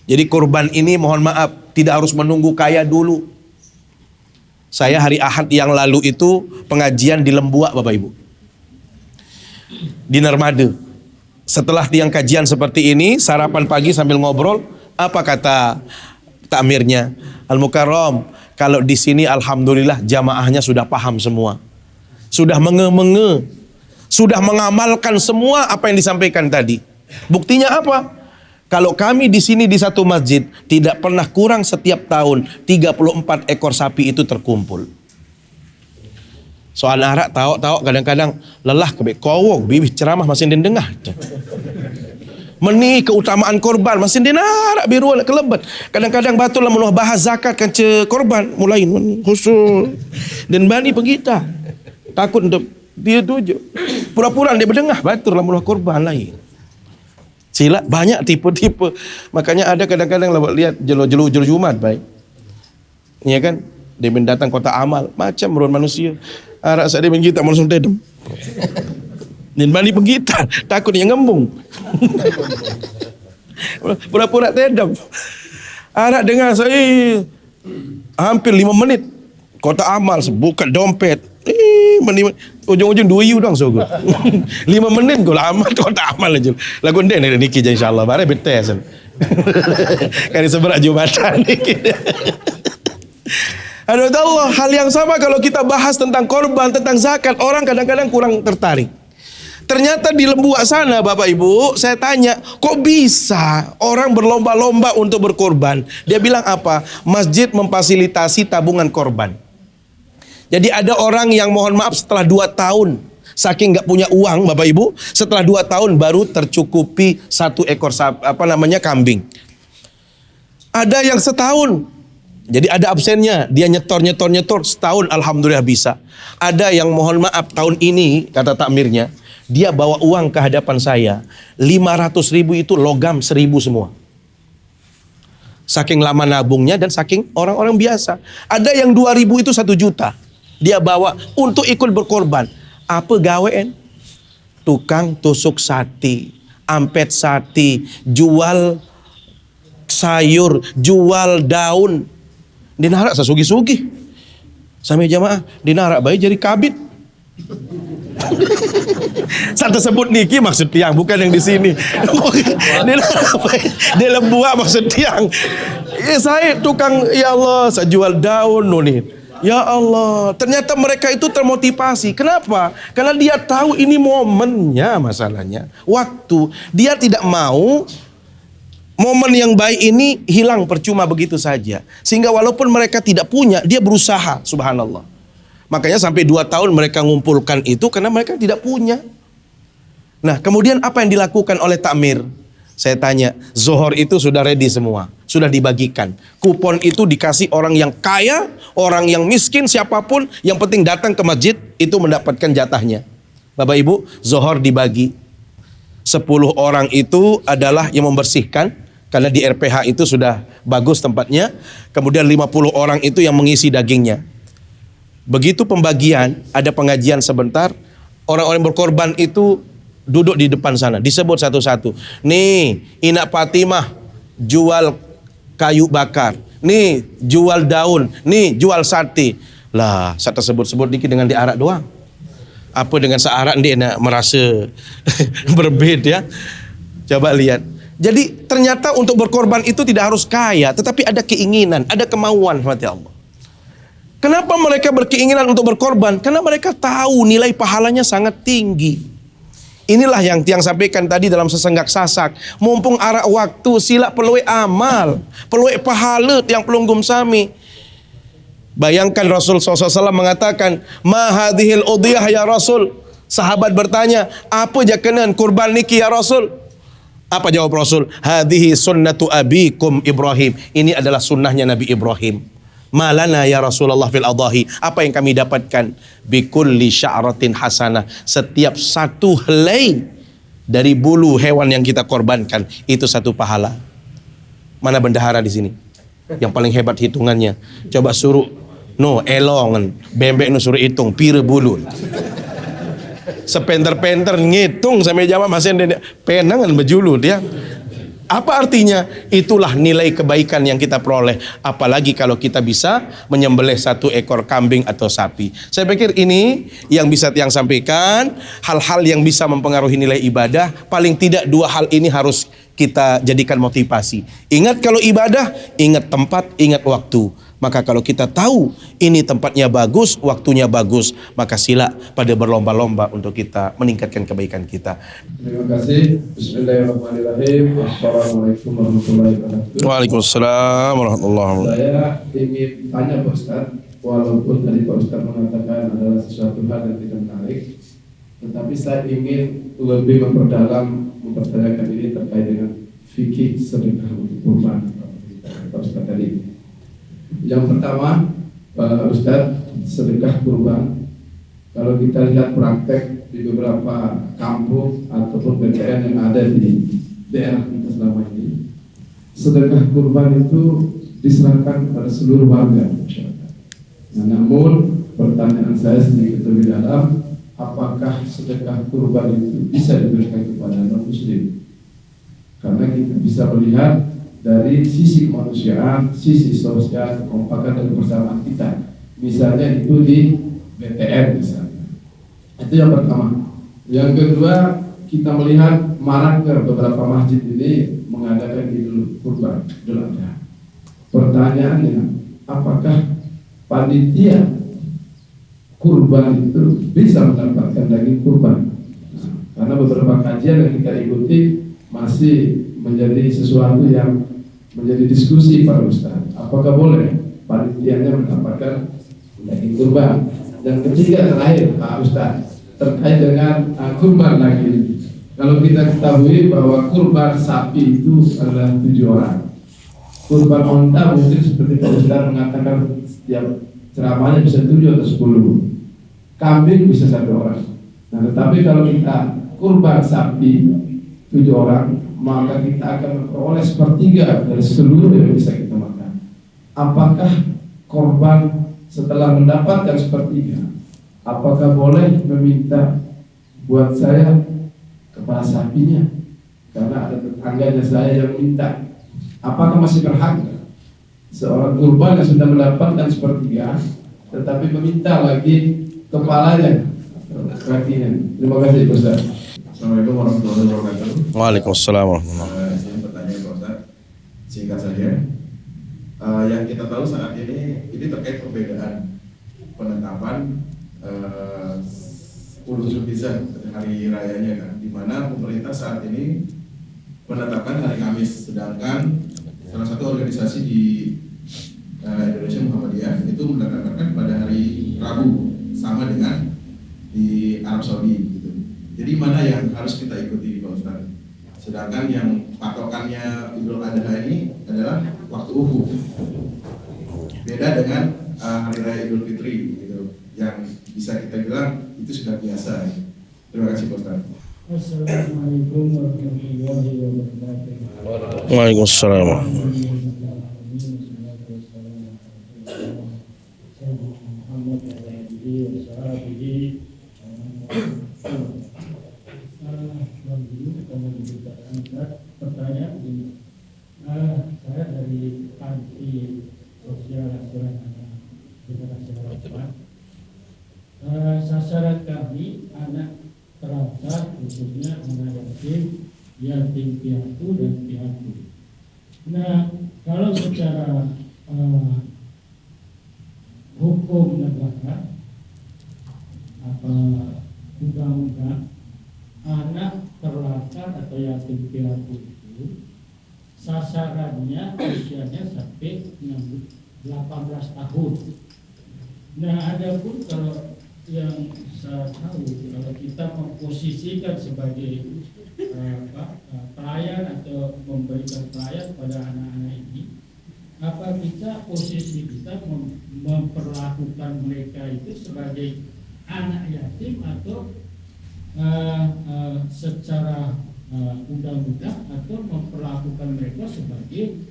Jadi korban ini mohon maaf tidak harus menunggu kaya dulu. Saya hari Ahad yang lalu itu pengajian di Lembuak, Bapak Ibu, di Narmada. Setelah tiang kajian seperti ini, sarapan pagi sambil ngobrol, apa kata takmirnya? Al-Mukarram, kalau di sini alhamdulillah jamaahnya sudah paham semua. Sudah menge-menge, sudah mengamalkan semua apa yang disampaikan tadi. Buktinya apa? Kalau kami di sini di satu masjid tidak pernah kurang setiap tahun 34 ekor sapi itu terkumpul. Soal arak tahu kadang-kadang lelah kebek kowok bibih ceramah masih dendengah. Meni keutamaan korban masih dinarak biru kelebet. Kadang-kadang batul lah menuh bahas zakat kan korban mulai khusus dan bani penggita. Takut untuk dia tuju. Pura-pura dia berdengar batul lah menuh korban lain. Sila banyak tipe-tipe. Makanya ada kadang-kadang lihat jelo-jelo Jumat baik. Iya kan? Dia mendatang kota amal macam meruan manusia. Arak saat dia penggita langsung tedem. Dan bani penggita takut dia ngembung. Pura-pura tedem. Arak dengar saya hampir 5 menit kota amal buka dompet. Ujung-ujung 2 U dong so gue. 5 menit gue lama kota amal aja. Lagu ndek nih niki je insyaallah bare betes. Kali seberak Jumatan niki. Aduh Allah, hal yang sama kalau kita bahas tentang korban, tentang zakat, orang kadang-kadang kurang tertarik. Ternyata di Lembuak sana Bapak Ibu, saya tanya, kok bisa orang berlomba-lomba untuk berkorban? Dia bilang apa? Masjid memfasilitasi tabungan korban. Jadi ada orang yang mohon maaf setelah 2 tahun, saking nggak punya uang Bapak Ibu, setelah 2 tahun baru tercukupi 1 ekor kambing. Ada yang setahun. Jadi ada absennya, dia nyetor setahun alhamdulillah bisa. Ada yang mohon maaf tahun ini kata takmirnya, dia bawa uang ke hadapan saya 500.000 itu logam 1.000 semua. Saking lama nabungnya dan saking orang-orang biasa. Ada yang 2.000 itu 1 juta. Dia bawa untuk ikut berkorban. Apa gawean? Tukang tusuk sate, ampet sate, jual sayur, jual daun. Dinarak sasugi-sugi. Sampai jamaah dinarak baik jadi kabit. Saya tersebut niki maksud tiang, bukan yang di sini. Dia Lembuak maksud tiang. Saya tukang, ya Allah, saya jual daun nih. Ya Allah, ternyata mereka itu termotivasi. Kenapa? Karena dia tahu ini momennya masalahnya. Waktu. Dia tidak mau momen yang baik ini hilang percuma begitu saja. Sehingga walaupun mereka tidak punya, dia berusaha, subhanallah. Makanya sampai 2 tahun mereka ngumpulkan itu karena mereka tidak punya. Nah, kemudian apa yang dilakukan oleh takmir? Saya tanya, Zohor itu sudah ready semua, sudah dibagikan. Kupon itu dikasih orang yang kaya, orang yang miskin, siapapun, yang penting datang ke masjid itu mendapatkan jatahnya. Bapak Ibu, Zohor dibagi. 10 orang itu adalah yang membersihkan. Karena di RPH itu sudah bagus tempatnya. Kemudian 50 orang itu yang mengisi dagingnya. Begitu pembagian, ada pengajian sebentar. Orang-orang berkorban itu duduk di depan sana. Disebut satu-satu. Nih, Inak Fatimah jual kayu bakar. Nih, jual daun. Nih, jual sate. Lah, saya tersebut-sebut dikit dengan diarak doang. Apa dengan searak dia nak merasa berbeda ya? Coba lihat. Jadi ternyata untuk berkorban itu tidak harus kaya, tetapi ada keinginan, ada kemauan hati Allah. Kenapa mereka berkeinginan untuk berkorban? Karena mereka tahu nilai pahalanya sangat tinggi. Inilah yang tiang sampaikan tadi dalam sesenggak sasak. Mumpung arak waktu, sila peluai amal, peluai pahala yang pelunggum sami. Bayangkan Rasul SAW mengatakan, Ma hadhil udhiyah ya Rasul. Sahabat bertanya, apa jakanan kurban niki ya Rasul? Apa jawab Rasul? Hadhihi sunnatu abikum Ibrahim. Ini adalah sunnahnya Nabi Ibrahim. Malana ya Rasulullah fil adahi. Apa yang kami dapatkan? Bikulli sya'ratin hasanah. Setiap satu helai dari bulu hewan yang kita korbankan itu satu pahala. Mana bendahara di sini? Yang paling hebat hitungannya. Coba suruh elongan, bembek suruh hitung pira bulu. Sepenter-penter ngitung sampai jawab masih penangan bejulu dia. Apa artinya? Itulah nilai kebaikan yang kita peroleh. Apalagi kalau kita bisa menyembelih satu ekor kambing atau sapi. Saya pikir ini yang bisa Tiang sampaikan. Hal-hal yang bisa mempengaruhi nilai ibadah. Paling tidak dua hal ini harus kita jadikan motivasi. Ingat kalau ibadah, ingat tempat, ingat waktu. Maka kalau kita tahu ini tempatnya bagus, waktunya bagus, maka sila pada berlomba-lomba untuk kita meningkatkan kebaikan kita. Terima kasih. Bismillahirrahmanirrahim. Assalamualaikum warahmatullahi wabarakatuh. Waalaikumsalam warahmatullahi wabarakatuh. Saya ingin tanya Pak Ustaz, walaupun tadi Pak Ustaz mengatakan adalah sesuatu hal yang tidak menarik, tetapi saya ingin lebih mempertanyakan ini terkait dengan fikih sedekah untuk kurban. Pak Ustaz tadi. Yang pertama, Pak Ustaz, sedekah kurban. Kalau kita lihat praktek di beberapa kampung ataupun PTN yang ada di daerah kita selama ini, sedekah kurban itu diserahkan kepada seluruh warga masyarakat. Nah, namun pertanyaan saya sedikit lebih dalam, apakah sedekah kurban itu bisa diberikan kepada non-muslim? Karena kita bisa melihat dari sisi kemanusiaan, sisi sosial, kekompakan dan kebersamaan kita. Misalnya itu di BTN misalnya. Itu yang pertama. Yang kedua, kita melihat maraknya beberapa masjid ini mengadakan Idul Kurban, Idul Adha. Pertanyaannya, apakah panitia kurban itu bisa mendapatkan daging kurban? Nah, karena beberapa kajian yang kita ikuti masih menjadi sesuatu yang menjadi diskusi para ustaz. Apakah boleh panitianya mendapatkan daging kurban? Dan ketiga terakhir Pak Ustaz, terkait dengan kurban lagi. Kalau kita ketahui bahwa kurban sapi itu adalah 7 orang. Kurban onta mungkin seperti Pak Ustaz mengatakan setiap ceramahnya bisa 7 atau 10. Kambing bisa 1 orang. Nah, tetapi kalau kita kurban sapi 7 orang, maka kita akan memperoleh 1/3 dari seluruh yang bisa kita makan. Apakah korban setelah mendapatkan 1/3, apakah boleh meminta buat saya kepala sapinya? Karena ada tetangganya saya yang minta. Apakah masih berhak seorang kurban yang sudah mendapatkan 1/3 tetapi meminta lagi kepalanya, kakinya? Terima kasih Ustaz. Assalamualaikum warahmatullahi wabarakatuh. Waalaikumsalam warahmatullahi wabarakatuh. Saya pertanyaan Pak Ustaz, singkat saja. Yang kita tahu saat ini terkait perbedaan penetapan 10 Zulhijjah hari rayanya kan, di mana pemerintah saat ini menetapkan hari Kamis, sedangkan salah satu organisasi di Indonesia Muhammadiyah itu menetapkan pada hari Rabu, sama dengan di Arab Saudi. Jadi mana yang harus kita ikuti Pak Ustaz? Sedangkan yang patokannya Idul Adha ini adalah waktu wukuf. Beda dengan hari raya Idul Fitri gitu, yang bisa kita bilang itu sudah biasa. Terima kasih Pak Ustaz. Assalamualaikum warahmatullahi wabarakatuh. Waalaikumsalam. Pertanyaan begini, saya dari panti sosial asuran anak generasi harapan. Sasaran kami anak terlantar, khususnya anak yatim piatu dan piatu. Nah, kalau secara hukum negara apa undang-undang, anak terlantar atau yatim piatu itu sasarannya usianya sampai 18 tahun. Nah, adapun kalau yang saya tahu, kalau kita memposisikan sebagai pelayan atau memberikan pelayan pada anak-anak ini, apa kita posisi kita memperlakukan mereka itu sebagai anak yatim atau secara undang-undang atau memperlakukan mereka sebagai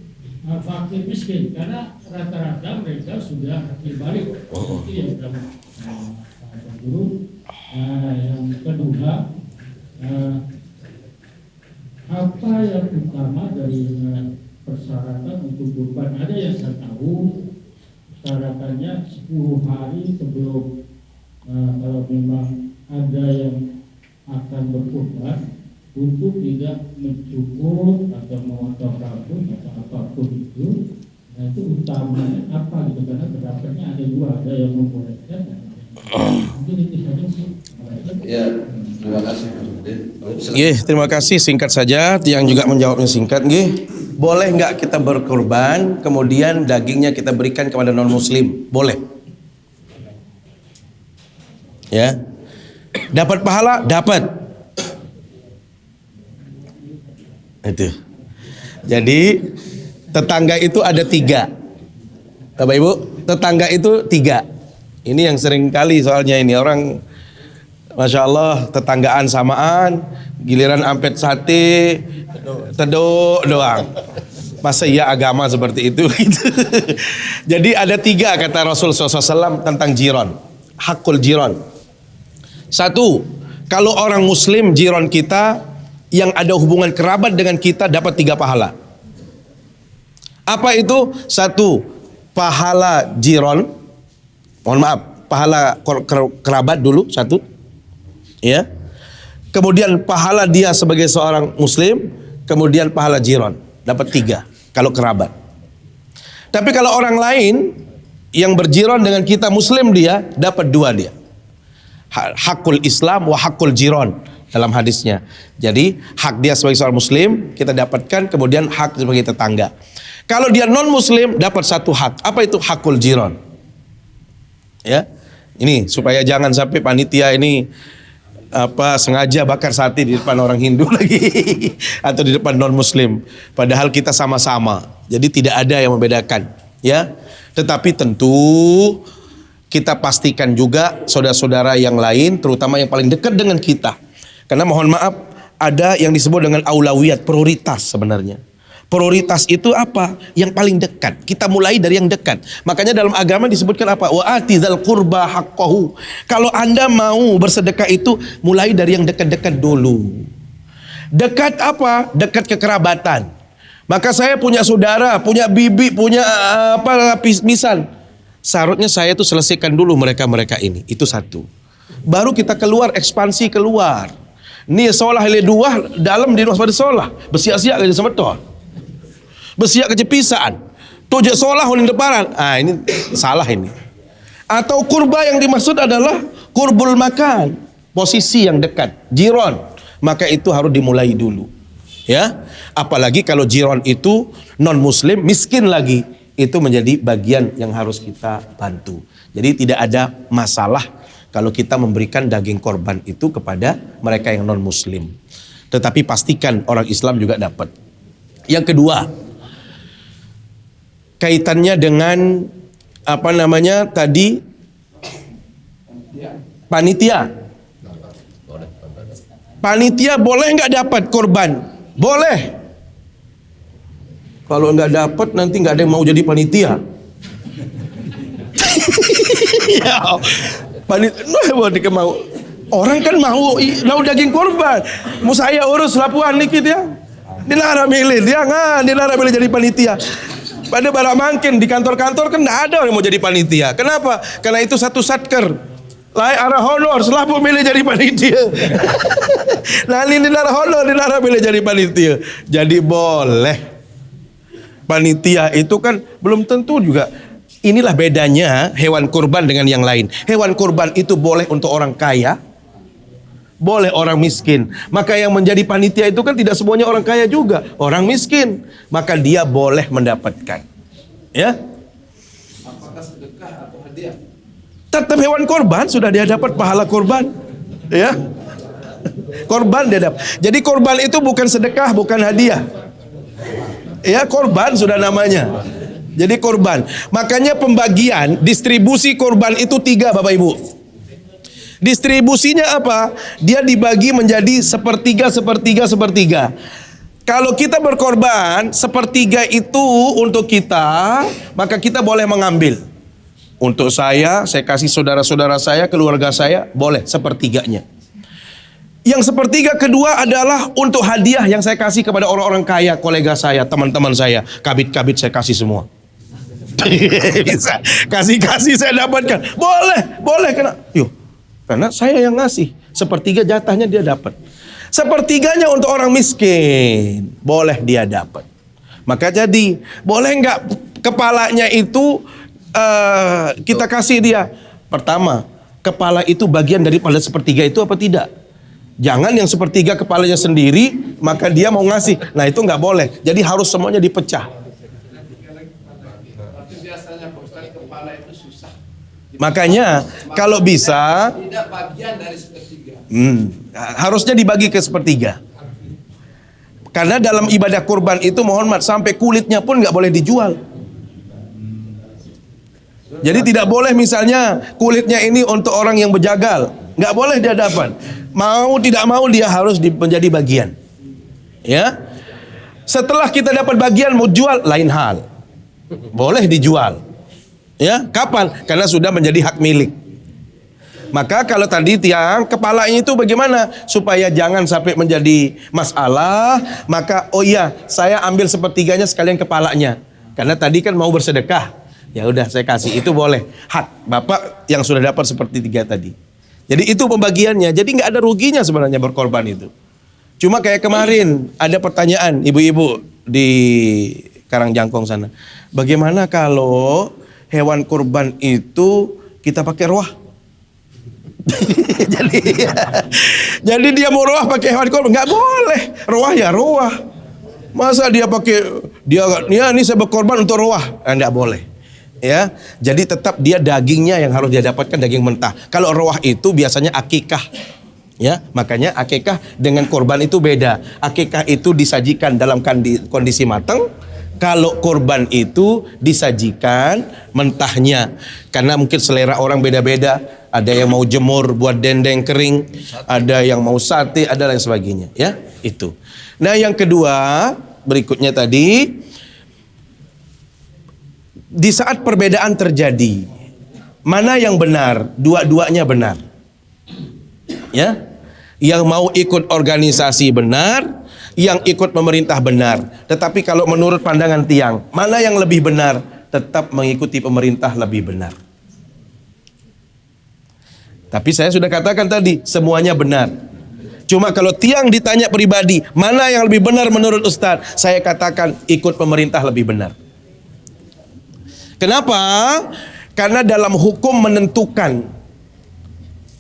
fakir miskin, karena rata-rata mereka sudah akil balik. Itu yang pertama, Pak Guru. Yang kedua, apa yang utama dari persyaratan untuk kurban? Ada yang saya tahu syaratannya 10 hari sebelum, kalau memang ada yang akan berkurban, untuk tidak mencukur atau memotong rambut atau apapun itu. Nah, itu utamanya apa gitu, karena pendapatnya ada dua, ada yang membolehkan dan ada yang mungkin itu saja sih. Ya, terima kasih. Nggih, terima kasih, singkat saja. Yang juga menjawabnya singkat, nggih. Boleh nggak kita berkorban kemudian dagingnya kita berikan kepada non muslim? Boleh. Ya. Dapat pahala? Dapat. Itu. Jadi tetangga itu ada 3. Bapak Ibu, tetangga itu 3. Ini yang sering kali soalnya ini orang, Masya Allah, tetanggaan samaan, giliran ampet sate, teduk doang. Masa iya agama seperti itu? Jadi ada 3 kata Rasul SAW tentang jiron, hakul jiron. 1, kalau orang muslim jiron kita yang ada hubungan kerabat dengan kita dapat 3 pahala. Apa itu? 1, pahala jiron. Mohon maaf, pahala kerabat dulu 1. Ya. Kemudian pahala dia sebagai seorang muslim, kemudian pahala jiron, dapat 3 kalau kerabat. Tapi kalau orang lain yang berjiron dengan kita muslim, dia dapat 2 dia. Hakul Islam wa hakul jiron dalam hadisnya. Jadi hak dia sebagai seorang muslim kita dapatkan, kemudian hak sebagai tetangga. Kalau dia non muslim dapat 1 hak. Apa itu hakul jiron? Ya. Ini supaya jangan sampai panitia ini sengaja bakar sate di depan orang Hindu lagi atau di depan non muslim, padahal kita sama-sama. Jadi tidak ada yang membedakan, ya. Tetapi tentu kita pastikan juga saudara-saudara yang lain, terutama yang paling dekat dengan kita. Karena mohon maaf, ada yang disebut dengan aulawiyat, prioritas sebenarnya. Prioritas itu apa? Yang paling dekat. Kita mulai dari yang dekat. Makanya dalam agama disebutkan apa? Wa atizal qurba haqqahu. Kalau Anda mau bersedekah itu mulai dari yang dekat-dekat dulu. Dekat apa? Dekat kekerabatan. Maka saya punya saudara, punya bibi, punya misal. Seharusnya saya itu selesaikan dulu mereka-mereka ini. Itu 1. Baru kita keluar, ekspansi keluar. Ni solah ile 2 dalam di pada solah. Bersiap-siap kerja sama betul. Bersiap kerja pisaan. Tujak solah di depan. Ini salah ini. Atau kurba yang dimaksud adalah kurbul makan, posisi yang dekat, jiron. Maka itu harus dimulai dulu. Ya, apalagi kalau jiron itu non muslim, miskin lagi, itu menjadi bagian yang harus kita bantu. Jadi tidak ada masalah kalau kita memberikan daging korban itu kepada mereka yang non muslim. Tetapi pastikan orang Islam juga dapat. Yang kedua, kaitannya dengan tadi panitia. Panitia boleh nggak dapat korban? Boleh. Kalau nggak dapat nanti nggak ada yang mau jadi panitia. Ya, panitia mau. Orang kan mau daging korban. Mau saya urus lapuan dikit ya. Dilarang milih dia, dilarang milih jadi panitia. Pada barak mangkin di kantor-kantor kan tidak ada yang mau jadi panitia. Kenapa? Karena itu satu satker. Lai arah honor, selalu milih jadi panitia. Nah ini dilarang honor, dilarang milih jadi panitia. Jadi boleh. Panitia itu kan belum tentu juga. Inilah bedanya hewan kurban dengan yang lain. Hewan kurban itu boleh untuk orang kaya, boleh orang miskin. Maka yang menjadi panitia itu kan tidak semuanya orang kaya juga, orang miskin. Maka dia boleh mendapatkan. Ya. Apakah sedekah atau hadiah? Tetap hewan korban sudah dia dapat pahala korban. Ya. Korban dia dapat. Jadi korban itu bukan sedekah, bukan hadiah. Ya, korban sudah namanya. Jadi korban. Makanya pembagian distribusi korban itu 3 Bapak Ibu. Distribusinya apa? Dia dibagi menjadi sepertiga, sepertiga, sepertiga. Kalau kita berkorban, sepertiga itu untuk kita, maka kita boleh mengambil. Untuk saya kasih saudara-saudara saya, keluarga saya, boleh sepertiganya. Yang sepertiga kedua adalah untuk hadiah yang saya kasih kepada orang-orang kaya, kolega saya, teman-teman saya. Kabit-kabit saya kasih semua. Bisa. Kasih-kasih saya dapatkan. Boleh kena. Yuk. Karena saya yang ngasih. Sepertiga jatahnya dia dapat. Sepertiganya untuk orang miskin. Boleh dia dapat. Maka jadi, boleh nggak kepalanya itu kita kasih dia? Pertama, kepala itu bagian daripada sepertiga itu apa tidak? Jangan yang sepertiga kepalanya sendiri, maka dia mau ngasih. Nah itu nggak boleh. Jadi harus semuanya dipecah. Tapi biasanya Pak Ustaz, kepala itu susah. Makanya kalau bisa Tidak bagian dari sepertiga. harusnya dibagi ke sepertiga. Karena dalam ibadah kurban itu mohon maaf sampai kulitnya pun nggak boleh dijual. Jadi tidak boleh misalnya kulitnya ini untuk orang yang berjagal, nggak boleh dia dapat. Mau tidak mau dia harus menjadi bagian. Ya. Setelah kita dapat bagian mau jual lain hal. Boleh dijual. Ya, kapan? Karena sudah menjadi hak milik. Maka kalau tadi tiang kepalanya itu bagaimana supaya jangan sampai menjadi masalah, maka oh iya, saya ambil sepertiganya sekalian kepalanya. Karena tadi kan mau bersedekah. Ya udah saya kasih, itu boleh. Hak Bapak yang sudah dapat sepertiga tadi. Jadi itu pembagiannya. Jadi nggak ada ruginya sebenarnya berkorban itu. Cuma kayak kemarin ada pertanyaan ibu-ibu di Karangjangkong sana. Bagaimana kalau hewan kurban itu kita pakai roah? jadi dia mau roah pakai hewan kurban? Nggak boleh. Roah ya roah. Masa dia pakai ini saya berkorban untuk roah? Nggak boleh. Ya, jadi tetap dia dagingnya yang harus dia dapatkan daging mentah. Kalau roah itu biasanya akikah. Ya, makanya akikah dengan korban itu beda. Akikah itu disajikan dalam kondisi matang. Kalau korban itu disajikan mentahnya. Karena mungkin selera orang beda-beda. Ada yang mau jemur buat dendeng kering, ada yang mau sate, ada lain sebagainya. Ya, itu. Nah, yang kedua berikutnya tadi, di saat perbedaan terjadi, mana yang benar? Dua-duanya benar. Ya, yang mau ikut organisasi benar, yang ikut pemerintah benar. Tetapi kalau menurut pandangan tiang, mana yang lebih benar? Tetap mengikuti pemerintah lebih benar. Tapi saya sudah katakan tadi, semuanya benar. Cuma kalau tiang ditanya pribadi, mana yang lebih benar menurut Ustadz? Saya katakan ikut pemerintah lebih benar. Kenapa? Karena dalam hukum menentukan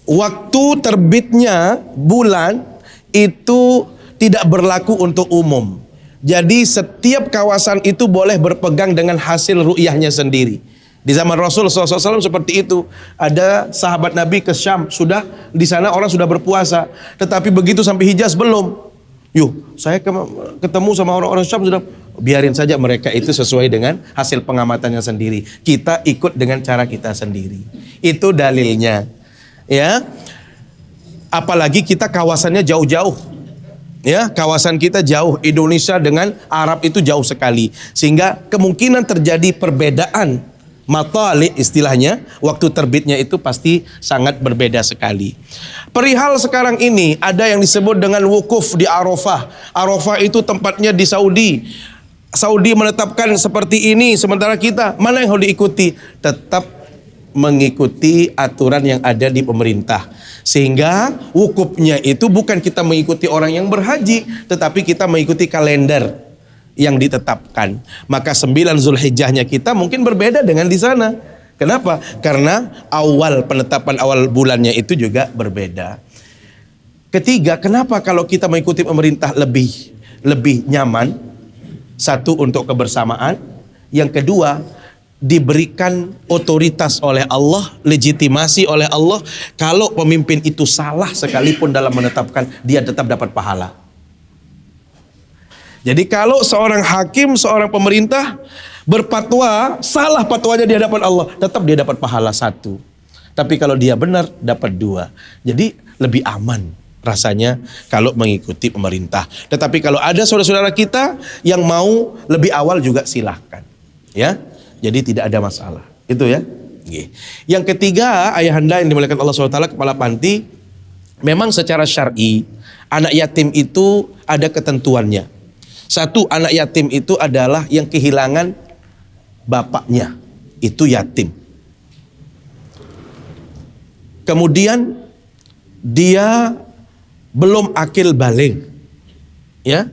waktu terbitnya bulan itu tidak berlaku untuk umum. Jadi setiap kawasan itu boleh berpegang dengan hasil ru'yahnya sendiri. Di zaman Rasul SAW seperti itu. Ada sahabat Nabi ke Syam, sudah di sana orang sudah berpuasa, tetapi begitu sampai Hijaz belum. Saya ketemu sama orang-orang Syam, sudah biarin saja mereka itu sesuai dengan hasil pengamatannya sendiri. Kita ikut dengan cara kita sendiri. Itu dalilnya. Ya. Apalagi kita kawasannya jauh-jauh. Ya, kawasan kita jauh. Indonesia dengan Arab itu jauh sekali. Sehingga kemungkinan terjadi perbedaan matali istilahnya, waktu terbitnya itu pasti sangat berbeda sekali. Perihal sekarang ini ada yang disebut dengan wukuf di Arafah. Arafah itu tempatnya di Saudi. Saudi menetapkan seperti ini, sementara kita mana yang harus diikuti? Tetap mengikuti aturan yang ada di pemerintah. Sehingga wukufnya itu bukan kita mengikuti orang yang berhaji, tetapi kita mengikuti kalender yang ditetapkan. Maka 9 Zulhijjahnya kita mungkin berbeda dengan di sana. Kenapa? Karena penetapan awal bulannya itu juga berbeda. Ketiga, kenapa kalau kita mengikuti pemerintah lebih nyaman? Satu, untuk kebersamaan. Yang kedua, diberikan otoritas oleh Allah, legitimasi oleh Allah. Kalau pemimpin itu salah sekalipun dalam menetapkan, dia tetap dapat pahala. Jadi kalau seorang hakim, seorang pemerintah berfatwa, salah fatwanya di hadapan Allah, tetap dia dapat pahala satu. Tapi kalau dia benar dapat 2. Jadi lebih aman rasanya kalau mengikuti pemerintah. Tetapi kalau ada saudara-saudara kita yang mau lebih awal juga silahkan. Ya, jadi tidak ada masalah. Itu ya. Yang ketiga, ayahanda yang dimuliakan Allah SWT, kepala panti, memang secara syar'i anak yatim itu ada ketentuannya. Satu, anak yatim itu adalah yang kehilangan bapaknya, itu yatim. Kemudian dia belum akil baligh, ya.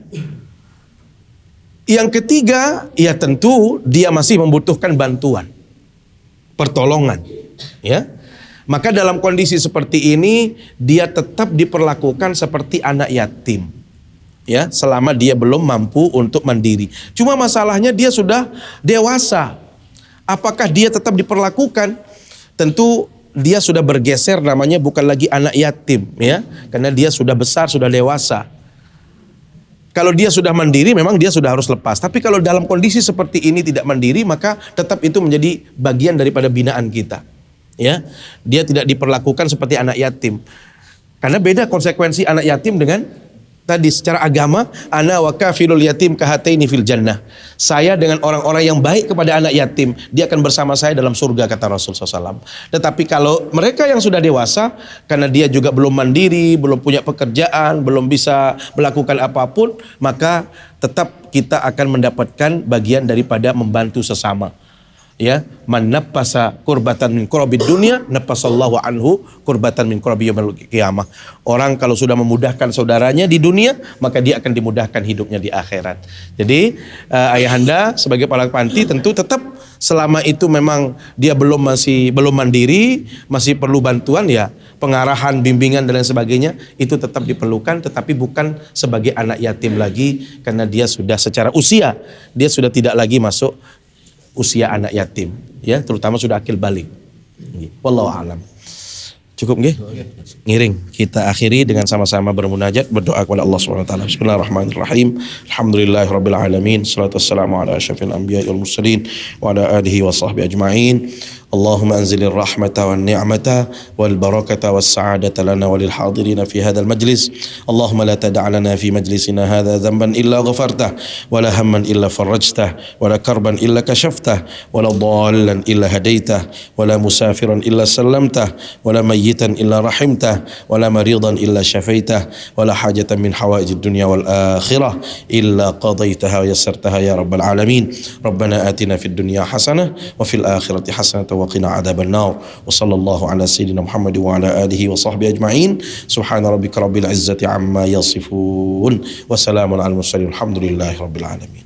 Yang ketiga, ya tentu dia masih membutuhkan bantuan, pertolongan, ya. Maka dalam kondisi seperti ini dia tetap diperlakukan seperti anak yatim, ya, selama dia belum mampu untuk mandiri. Cuma masalahnya dia sudah dewasa. Apakah dia tetap diperlakukan? Tentu dia sudah bergeser, namanya bukan lagi anak yatim, ya, karena dia sudah besar, sudah dewasa. Kalau dia sudah mandiri, memang dia sudah harus lepas. Tapi kalau dalam kondisi seperti ini tidak mandiri, maka tetap itu menjadi bagian daripada binaan kita. Ya, dia tidak diperlakukan seperti anak yatim. Karena beda konsekuensi anak yatim dengan tadi secara agama, ana wa kafilul yatim kahataini fil jannah. Saya dengan orang-orang yang baik kepada anak yatim, dia akan bersama saya dalam surga, kata Rasulullah SAW. Tetapi kalau mereka yang sudah dewasa, karena dia juga belum mandiri, belum punya pekerjaan, belum bisa melakukan apapun, maka tetap kita akan mendapatkan bagian daripada membantu sesama. Ya, man nappasa kurbatan min kurabid dunya nappasallahu anhu kurbatan min kurabi yaumil qiyamah. Orang kalau sudah memudahkan saudaranya di dunia, maka dia akan dimudahkan hidupnya di akhirat. Jadi ayahanda sebagai kepala panti tentu tetap selama itu memang dia belum mandiri, masih perlu bantuan, ya, pengarahan, bimbingan dan lain sebagainya, itu tetap diperlukan, tetapi bukan sebagai anak yatim lagi, karena dia sudah secara usia dia sudah tidak lagi masuk usia anak yatim, ya, terutama sudah akil baligh. Wallahu a'lam. Cukup nggih? Ngiring. Kita akhiri dengan sama-sama bermunajat, berdoa kepada Allah Subhanahu wa taala. Bismillahirrahmanirrahim. Alhamdulillahirabbil alamin. Shalatu wassalamu ala asyrafil anbiya'i wal mursalin wa ala alihi wa sahbihi ajma'in. Allahumma anzilir rahmata wan ni'mata wal barakata was sa'adata lana walil hadirin fi hadzal majlis. Allahumma la tada' lana fi majlisina hadza dhanban illa ghafartah wa la hamman illa farajtah wa la karban illa kashaftah wa la dhallan illa hadaitah wa la musafiran illa sallamtah wa la mayyitan illa rahimtah wa la maridan illa syafaitah wa la hajatan min hawaijid dunya wal akhirah illa qadaitaha wa yassartaha ya rabbal alamin. Rabbana atina fid dunya hasanah wa fil akhirati hasanah wa qina adzaban nar. Wa sallallahu ala sayyidina Muhammad wa ala alihi wa sahbihi ajma'in. Subhana rabbika rabbil izzati amma yasifun wa salamun alal mursalin. Alhamdulillahi rabbil alamin.